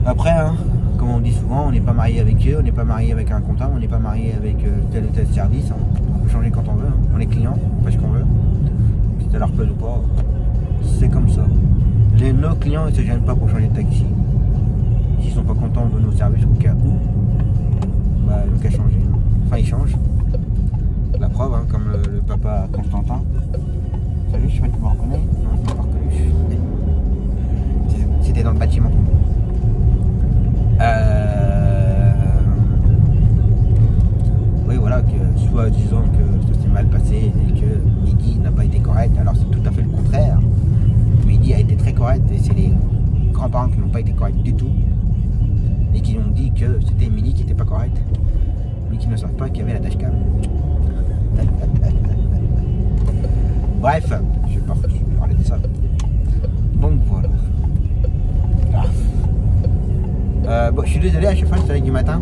S1: Après, hein, comme on dit souvent, on n'est pas marié avec eux, on n'est pas marié avec un comptable, on n'est pas marié avec tel ou tel service. Hein. On peut changer quand on veut, hein. On est client, on fait ce qu'on veut. Si ça leur plaît ou pas, c'est comme ça. Nos clients ils se gênent pas pour changer de taxi. S'ils sont pas contents de nos services au cas où, bah ils n'ont qu'à changer. Enfin ils changent. La preuve, hein, comme le papa Constantin. Salut, je sais pas si tu me reconnais. Non, tu m'as pas reconnu. C'était dans le bâtiment. Oui voilà, que soit disant que ça s'est mal passé et que Midi n'a pas été correct, alors c'est tout à fait le contraire. Midi a été très correct et c'est les grands-parents qui n'ont pas été corrects du tout et qui ont dit que c'était Midi qui n'était pas correct, mais qui ne savent pas qu'il y avait la dashcam. Bref, je sais pas qui parler de ça. Donc voilà. Bon, je suis désolé, à chaque fois je suis du matin.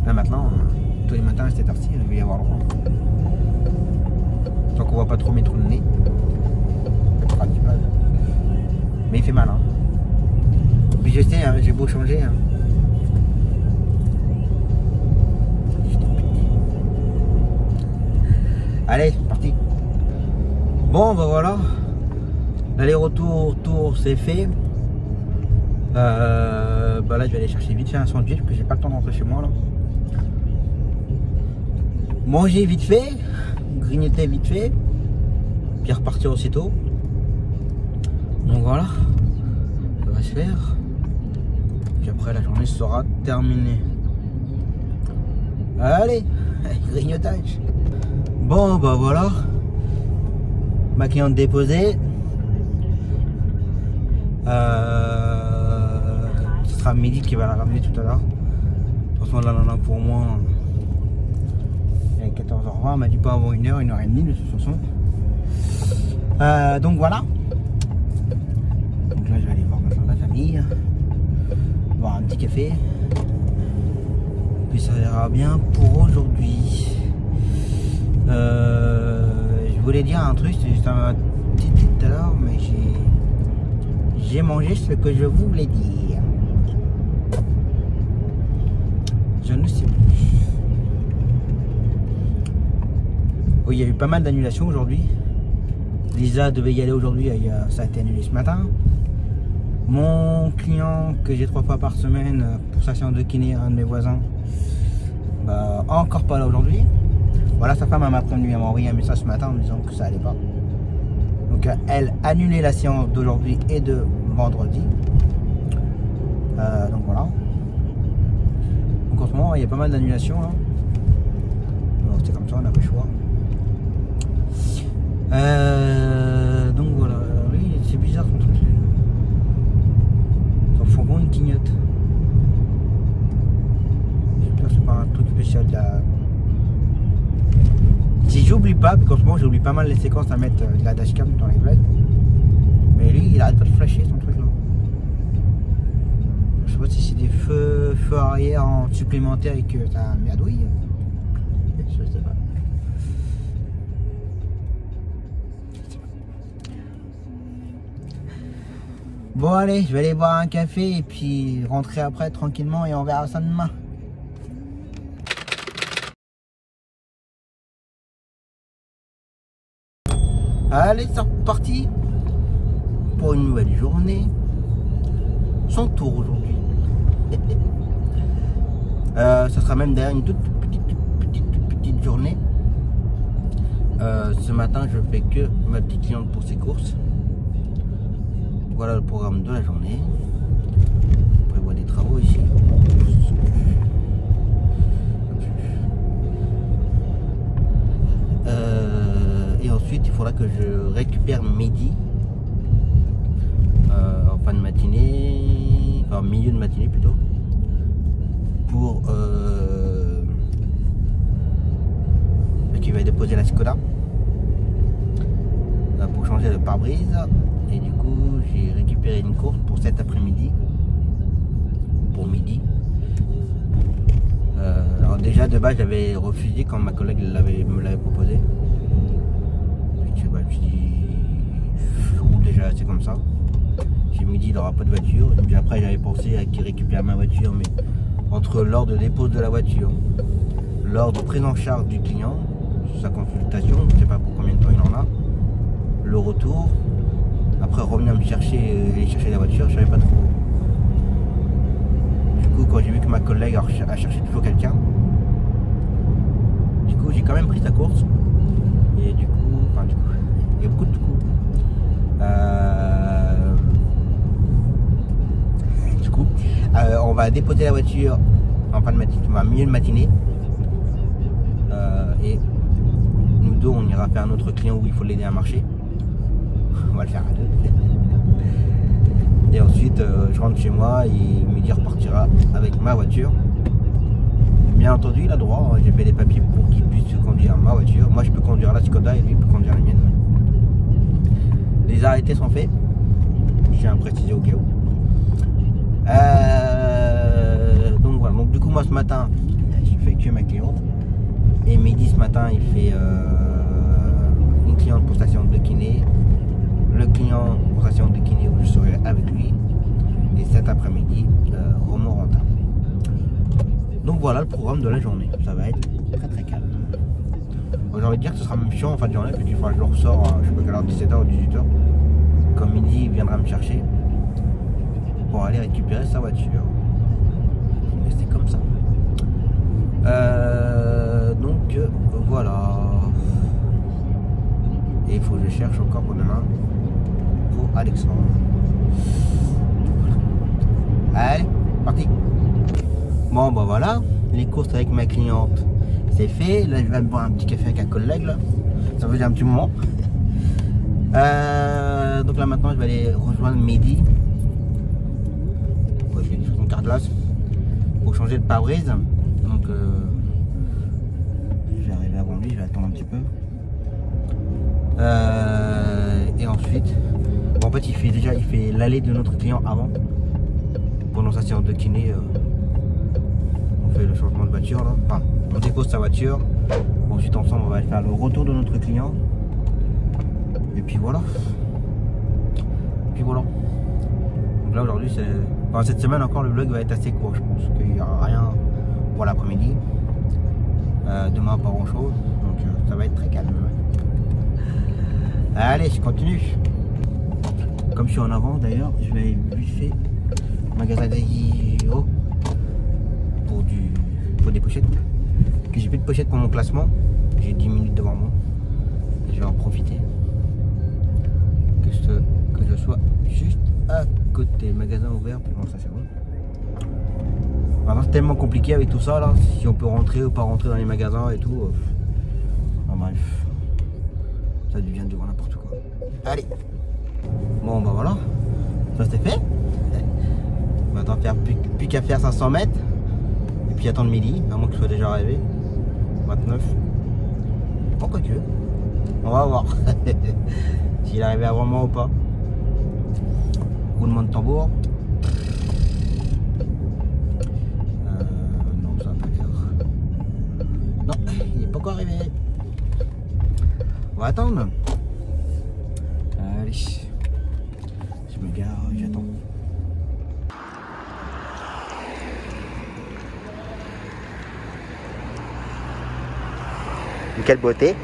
S1: Là maintenant, tous les matins à cette heure-ci, il va y avoir droit. Tant qu'on voit pas trop mes trous de nez. Mais il fait mal, hein. Puis je sais, hein, j'ai beau changer. Hein. Allez, c'est parti. Bon, bah voilà. L'aller-retour, c'est fait. Bah là je vais aller chercher vite fait un sandwich parce que j'ai pas le temps de rentrer chez moi là. Manger vite fait, grignoter vite fait, puis repartir aussitôt. Donc voilà, ça va se faire. Puis après la journée sera terminée. Allez, grignotage. Bon bah voilà, ma cliente déposée. Ce sera Midi qui va la ramener tout à l'heure. De toute façon là, pour moi, il est 14h20, elle m'a dit pas avant 1h, 1h30 de toute façon. Donc voilà. Donc là je vais aller voir ma famille, boire un petit café. Puis ça ira bien pour aujourd'hui. Je voulais dire un truc, c'est juste un petit truc tout à l'heure, mais j'ai mangé ce que je voulais dire. Je ne sais plus. Oh, il y a eu pas mal d'annulations aujourd'hui. Lisa devait y aller aujourd'hui, ça a été annulé ce matin. Mon client que j'ai 3 fois par semaine pour sa séance de kiné, un de mes voisins, bah, encore pas là aujourd'hui. Voilà, sa femme m'a prévenu, elle m'a envoyé un message ce matin en me disant que ça allait pas. Donc elle annulait la séance d'aujourd'hui et de vendredi. Donc voilà. Donc en ce moment il y a pas mal d'annulations là. C'est comme ça, on n'a pas le choix. Donc voilà, oui, c'est bizarre son truc. Son fourgon il clignote. J'espère que c'est pas un truc spécial de la... Si j'oublie pas, parce qu'en ce moment j'oublie pas mal les séquences à mettre de la dashcam dans les vlogs. Mais lui, il arrête pas de flasher son truc là. Je sais pas si c'est des feux arrière en supplémentaire et que ça merdouille. Je sais pas. Bon allez, je vais aller boire un café et puis rentrer après tranquillement et on verra ça demain. Allez, c'est reparti pour une nouvelle journée. Son tour aujourd'hui. Ça sera même d'ailleurs une toute petite journée. Ce matin, je fais que ma petite cliente pour ses courses. Voilà le programme de la journée. On prévoit des travaux ici. Et ensuite, il faudra que je récupère midi en fin de matinée, enfin milieu de matinée plutôt, pour qui va déposer la Skoda pour changer le pare-brise. Et du coup, j'ai récupéré une course pour cet après-midi, pour midi. Alors déjà de base, j'avais refusé quand ma collègue me l'avait proposé. Je me suis dit, déjà c'est comme ça. J'ai dit il n'aura pas de voiture. Et puis après, j'avais pensé à qu'il récupère ma voiture, mais entre l'ordre de dépôt de la voiture, l'ordre de prise en charge du client, sa consultation, je ne sais pas pour combien de temps il en a, le retour, après revenir me chercher et chercher la voiture, je savais pas trop. Du coup, quand j'ai vu que ma collègue a cherché toujours quelqu'un, du coup j'ai quand même pris sa course. Et du coup, il y a beaucoup de coups. On va déposer la voiture en fin de matinée, milieu de matinée. Et nous deux, on ira faire un autre client où il faut l'aider à marcher. On va le faire à deux. Et ensuite, je rentre chez moi et midi repartira avec ma voiture. Bien entendu, il a droit. J'ai fait des papiers pour qu'il puisse conduire ma voiture. Moi, je peux conduire la Skoda et lui peut conduire la mienne. Les arrêtés sont faits. Je tiens à préciser au cas où. Donc voilà. Donc du coup, moi ce matin, je fais que ma cliente. Et midi ce matin, il fait une cliente pour sa séance de kiné. Le client pour sa séance de kiné où je serai avec lui. Et cet après-midi, Romorantin. Donc voilà le programme de la journée. Ça va être très très calme. J'ai envie de dire que ce sera même chiant en fin de journée, puisqu'il faudra que je le ressors, je sais pas quelle heure, 17h ou 18h. Comme midi, il viendra me chercher pour aller récupérer sa voiture. Et c'est comme ça. Donc voilà. Et il faut que je cherche encore pour demain pour Alexandre. Allez, parti. Bon bah voilà, les courses avec ma cliente, c'est fait. Là je vais boire un petit café avec un collègue là. Ça faisait un petit moment. Donc là maintenant je vais aller rejoindre Mehdi. Ouais, je vais sur son carglass pour changer de pare-brise. Donc je vais arriver avant lui, je vais attendre un petit peu. Et ensuite, bon, en fait il fait l'allée de notre client avant. Pendant sa séance de kiné, on fait le changement de voiture là. Enfin, on dépose sa voiture. Ensuite ensemble on va faire le retour de notre client. Et puis voilà. Donc là aujourd'hui c'est. Enfin, cette semaine encore le vlog va être assez court, je pense qu'il n'y aura rien pour l'après-midi. Demain pas grand chose. Donc ça va être très calme. Allez, je continue. Comme je suis en avant d'ailleurs, je vais buffer magasin d'Aguillot pour des pochettes. Que j'ai plus de pochettes pour mon classement. J'ai 10 minutes devant moi. Et je vais en profiter. Que je sois juste à côté. Magasin ouvert, bon ça c'est bon. Maintenant c'est tellement compliqué avec tout ça là. Si on peut rentrer ou pas rentrer dans les magasins et tout. Enfin, bref. Ça devient du grand n'importe quoi. Allez. Bon bah voilà. Ça c'est fait. Maintenant faire plus qu'à faire 500 mètres. Et puis attendre midi, à moins que je sois déjà arrivé. 29. Pourquoi que. On va voir. S'il est arrivé avant moi ou pas. Roulement de tambour. Non, ça va pas faire. Non, il n'est pas encore arrivé. On va attendre. Allez. Je me gare, j'attends. Quelle beauté.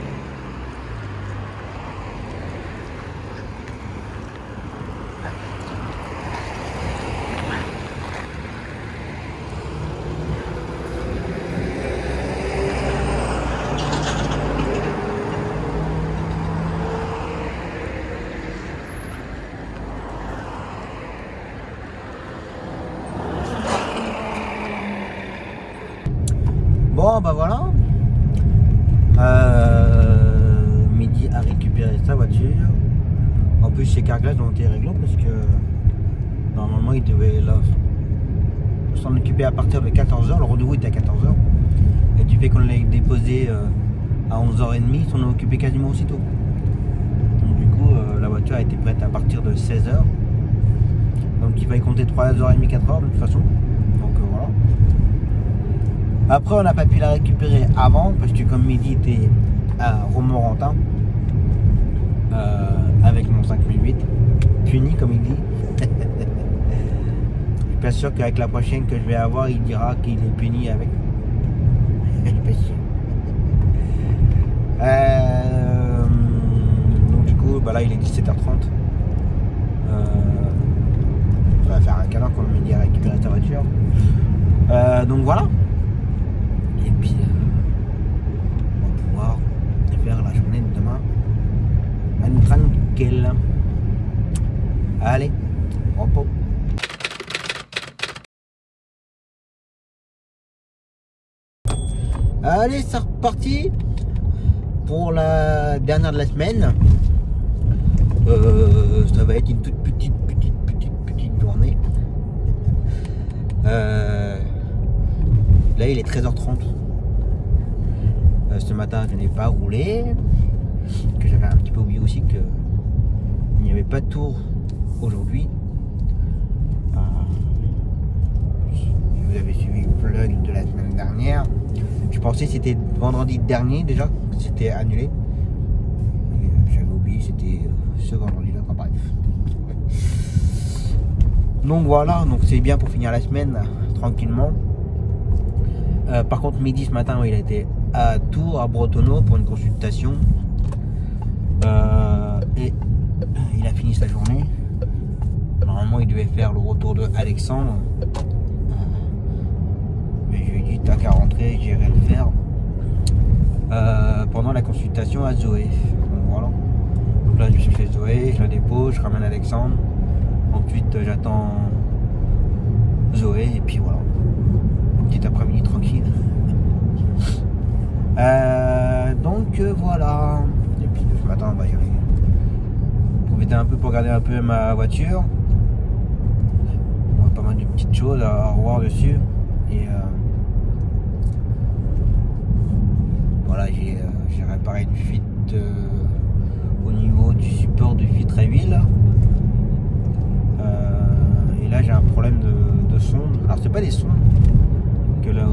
S1: Bon bah voilà. Midi a récupéré sa voiture. En plus chez Carglass ont été réglés parce que normalement il devait s'en occuper à partir de 14h. Le rendez-vous était à 14h. Et du fait qu'on l'a déposé à 11h30, ils s'en ont occupé quasiment aussitôt. Donc du coup la voiture a été prête à partir de 16h. Donc il fallait compter 3h30, 4h de toute façon. Donc voilà. Après on n'a pas pu la récupérer avant parce que comme Midi était à Romorantin avec mon 5008 puni comme il dit. Je suis pas sûr qu'avec la prochaine que je vais avoir il dira qu'il est puni avec. Je suis pas sûr. Donc du coup bah là il est 17h30. Ça va faire un câlin quand Midi a récupéré sa voiture. Donc voilà. Et puis on va pouvoir faire la journée de demain tranquille. Allez, repos. Allez, c'est reparti pour la dernière de la semaine. Ça va être une toute petite journée. Là il est 13h30. Ce matin je n'ai pas roulé. Que j'avais un petit peu oublié aussi qu'il n'y avait pas de tour aujourd'hui. Vous avez suivi le vlog de la semaine dernière. Je pensais que c'était vendredi dernier déjà que c'était annulé. J'avais oublié, c'était ce vendredi là. Enfin bref. Donc voilà, donc c'est bien pour finir la semaine tranquillement. Par contre Midi ce matin il a été à Tours, à Bretonneau pour une consultation et il a fini sa journée. Normalement il devait faire le retour de Alexandre, mais je lui ai dit t'as qu'à rentrer, j'irai le faire pendant la consultation à Zoé. Donc voilà, donc là je suis chez Zoé, je la dépose, je ramène Alexandre, ensuite j'attends Zoé et puis voilà, un petit après-midi tranquille. Donc voilà. Et puis ce matin bah, j'ai profité un peu pour regarder un peu ma voiture. On a pas mal de petites choses à revoir dessus. Et voilà, j'ai réparé une fuite au niveau du support du filtre à huile. Et là j'ai un problème de sonde. Alors c'est pas des sondes que là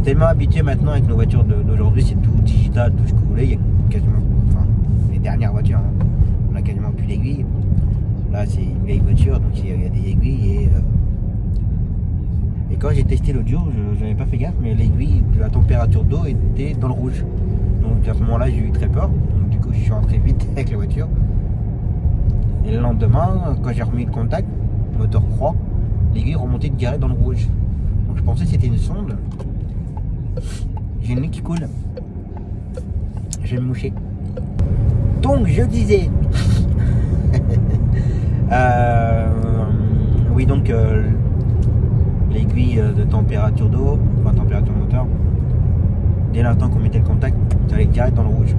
S1: tellement habitué maintenant avec nos voitures d'aujourd'hui, c'est tout digital, tout ce que vous voulez. Il y a quasiment, enfin, les dernières voitures, hein, on a quasiment plus d'aiguilles. Là, c'est une vieille voiture, donc il y a des aiguilles. Et quand j'ai testé l'autre jour, je n'avais pas fait gaffe, mais l'aiguille de la température d'eau était dans le rouge. Donc à ce moment-là, j'ai eu très peur. Donc du coup, je suis rentré vite avec la voiture. Et le lendemain, quand j'ai remis le contact, moteur croix, l'aiguille remontait direct dans le rouge. Donc je pensais que c'était une sonde. J'ai le nez qui coule. Je vais me moucher. Donc je disais. Oui donc l'aiguille de température d'eau, enfin température moteur, dès l'instant qu'on mettait le contact, ça allait direct dans le rouge.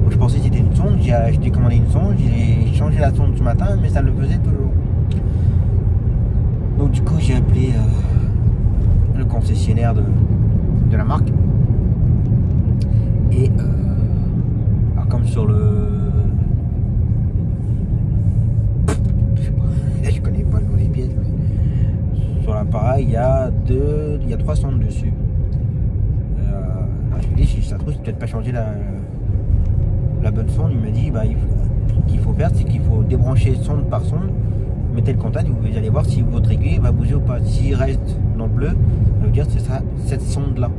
S1: Donc je pensais que c'était une sonde, j'ai commandé une sonde, j'ai changé la sonde ce matin, mais ça le faisait toujours. Donc du coup j'ai appelé le concessionnaire de la marque. Et alors comme sur le il y a 3 sondes dessus. Je lui ai dit, si ça se trouve, c'est peut-être pas changer la bonne sonde. Il m'a dit, bah, ce qu'il faut faire, c'est qu'il faut débrancher sonde par sonde, mettez le contact, vous allez voir si votre aiguille va bouger ou pas. S'il reste dans le bleu, ça veut dire que ce sera cette sonde là.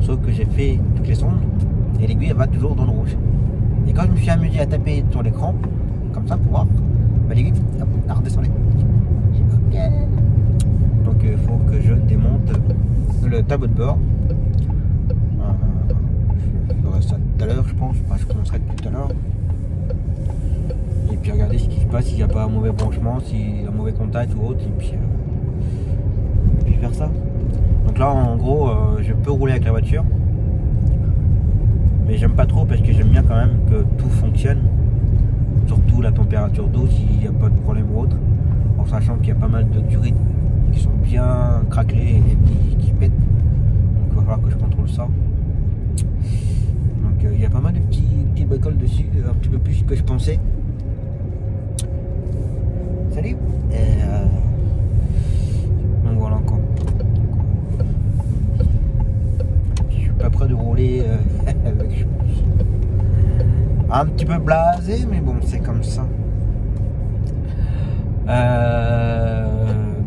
S1: Sauf que j'ai fait toutes les sondes et l'aiguille elle va toujours dans le rouge. Et quand je me suis amusé à taper sur l'écran, comme ça pour voir, bah, l'aiguille a redescendu. Ok. Donc il faut que je démonte le tableau de bord. Je ferai ça tout à l'heure, je pense. Enfin, je commencerai tout à l'heure. Et puis regarder ce qui se passe, s'il n'y a pas un mauvais branchement, s'il y a un mauvais contact ou autre. Et puis faire ça. Donc là en gros je peux rouler avec la voiture. Mais j'aime pas trop parce que j'aime bien quand même que tout fonctionne. Surtout la température d'eau s'il n'y a pas de problème ou autre. En sachant qu'il y a pas mal de durites qui sont bien craquelées et qui pètent. Donc il va falloir que je contrôle ça. Donc il y a pas mal de petites bricoles dessus, un petit peu plus que je pensais. Salut. Donc voilà encore. Je suis pas prêt de rouler avec, je pense. Un petit peu blasé, mais bon, c'est comme ça.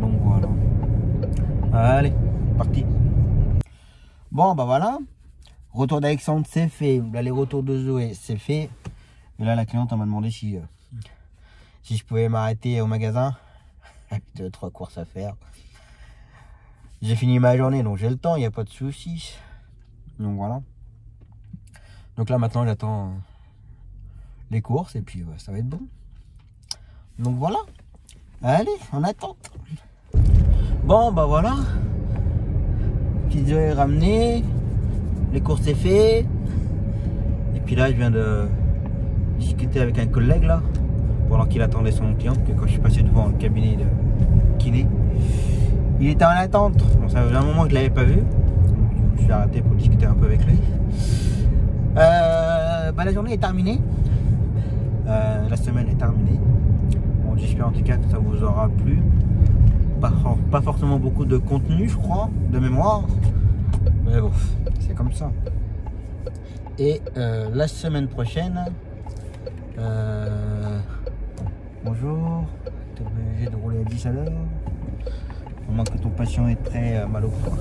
S1: Donc voilà. Allez, parti. Bon, bah voilà. Retour d'Alexandre, c'est fait. L'aller-retour de Zoé, c'est fait. Et là, la cliente m'a demandé si je pouvais m'arrêter au magasin. Avec 2-3 courses à faire. J'ai fini ma journée, donc j'ai le temps, il n'y a pas de souci. Donc voilà. Donc là, maintenant, j'attends les courses et puis ça va être bon. Donc voilà. Allez, on attend. Bon, bah voilà. Petit Zoé est ramené. Les courses c'est fait. Et puis là, je viens de discuter avec un collègue là. Pendant qu'il attendait son client, que quand je suis passé devant le cabinet de kiné, il était en attente. Donc ça faisait un moment que je ne l'avais pas vu. Donc, je me suis arrêté pour discuter un peu avec lui. Bah, la journée est terminée. La semaine est terminée. Bon, j'espère en tout cas que ça vous aura plu. Pas forcément beaucoup de contenu, je crois, de mémoire. Mais bon, c'est comme ça. Et la semaine prochaine... bonjour, tu es obligé de rouler à 10 à l'heure. À moins que ton patient est très mal au point.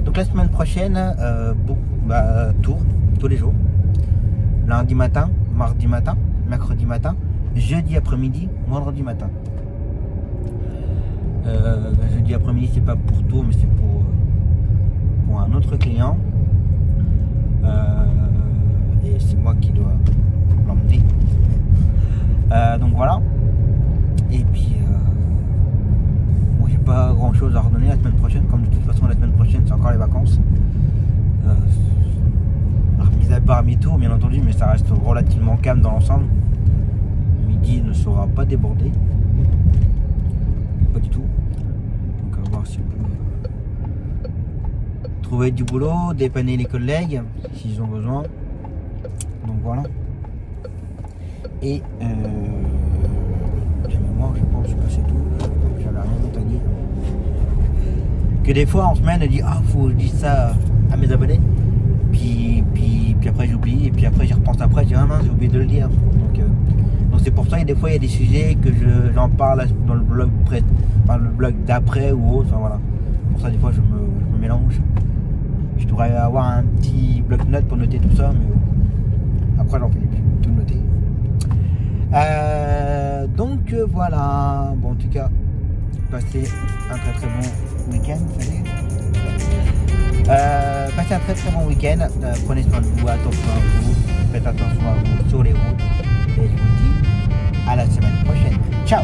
S1: Donc la semaine prochaine, tour tous les jours. Lundi matin, mardi matin, mercredi matin, jeudi après-midi, vendredi matin. Jeudi après-midi, c'est pas pour Tours, mais c'est pour un autre client. Et c'est moi qui dois l'emmener. Donc voilà. Et puis bon, j'ai pas grand chose à redonner la semaine prochaine, comme de toute façon la semaine prochaine c'est encore les vacances. Mis à part mi-tour bien entendu, mais ça reste relativement calme dans l'ensemble. Midi ne sera pas débordé. Pas du tout. Donc on va voir si on peut trouver du boulot, dépanner les collègues s'ils ont besoin. Donc voilà. Et de mémoire, je pense que c'est tout. J'avais rien d'autre à dire. Que des fois en semaine, elle dit ah faut que je dise ça à mes abonnés. Puis après j'oublie et puis après j'y repense après, je dis ah mince j'ai oublié de le dire. Donc c'est pour ça que des fois il y a des sujets que j'en parle dans le blog le blog d'après ou autre. Enfin voilà. Pour ça des fois je me mélange. Je devrais avoir un petit bloc-notes pour noter tout ça, mais après j'en fais plus tout noter. Donc voilà. Bon en tout cas, passez un très bon week-end. Salut. Passez un très bon week-end. Prenez soin de vous, attention à vous, faites attention à vous sur les routes. Et je vous dis à la semaine prochaine. Ciao.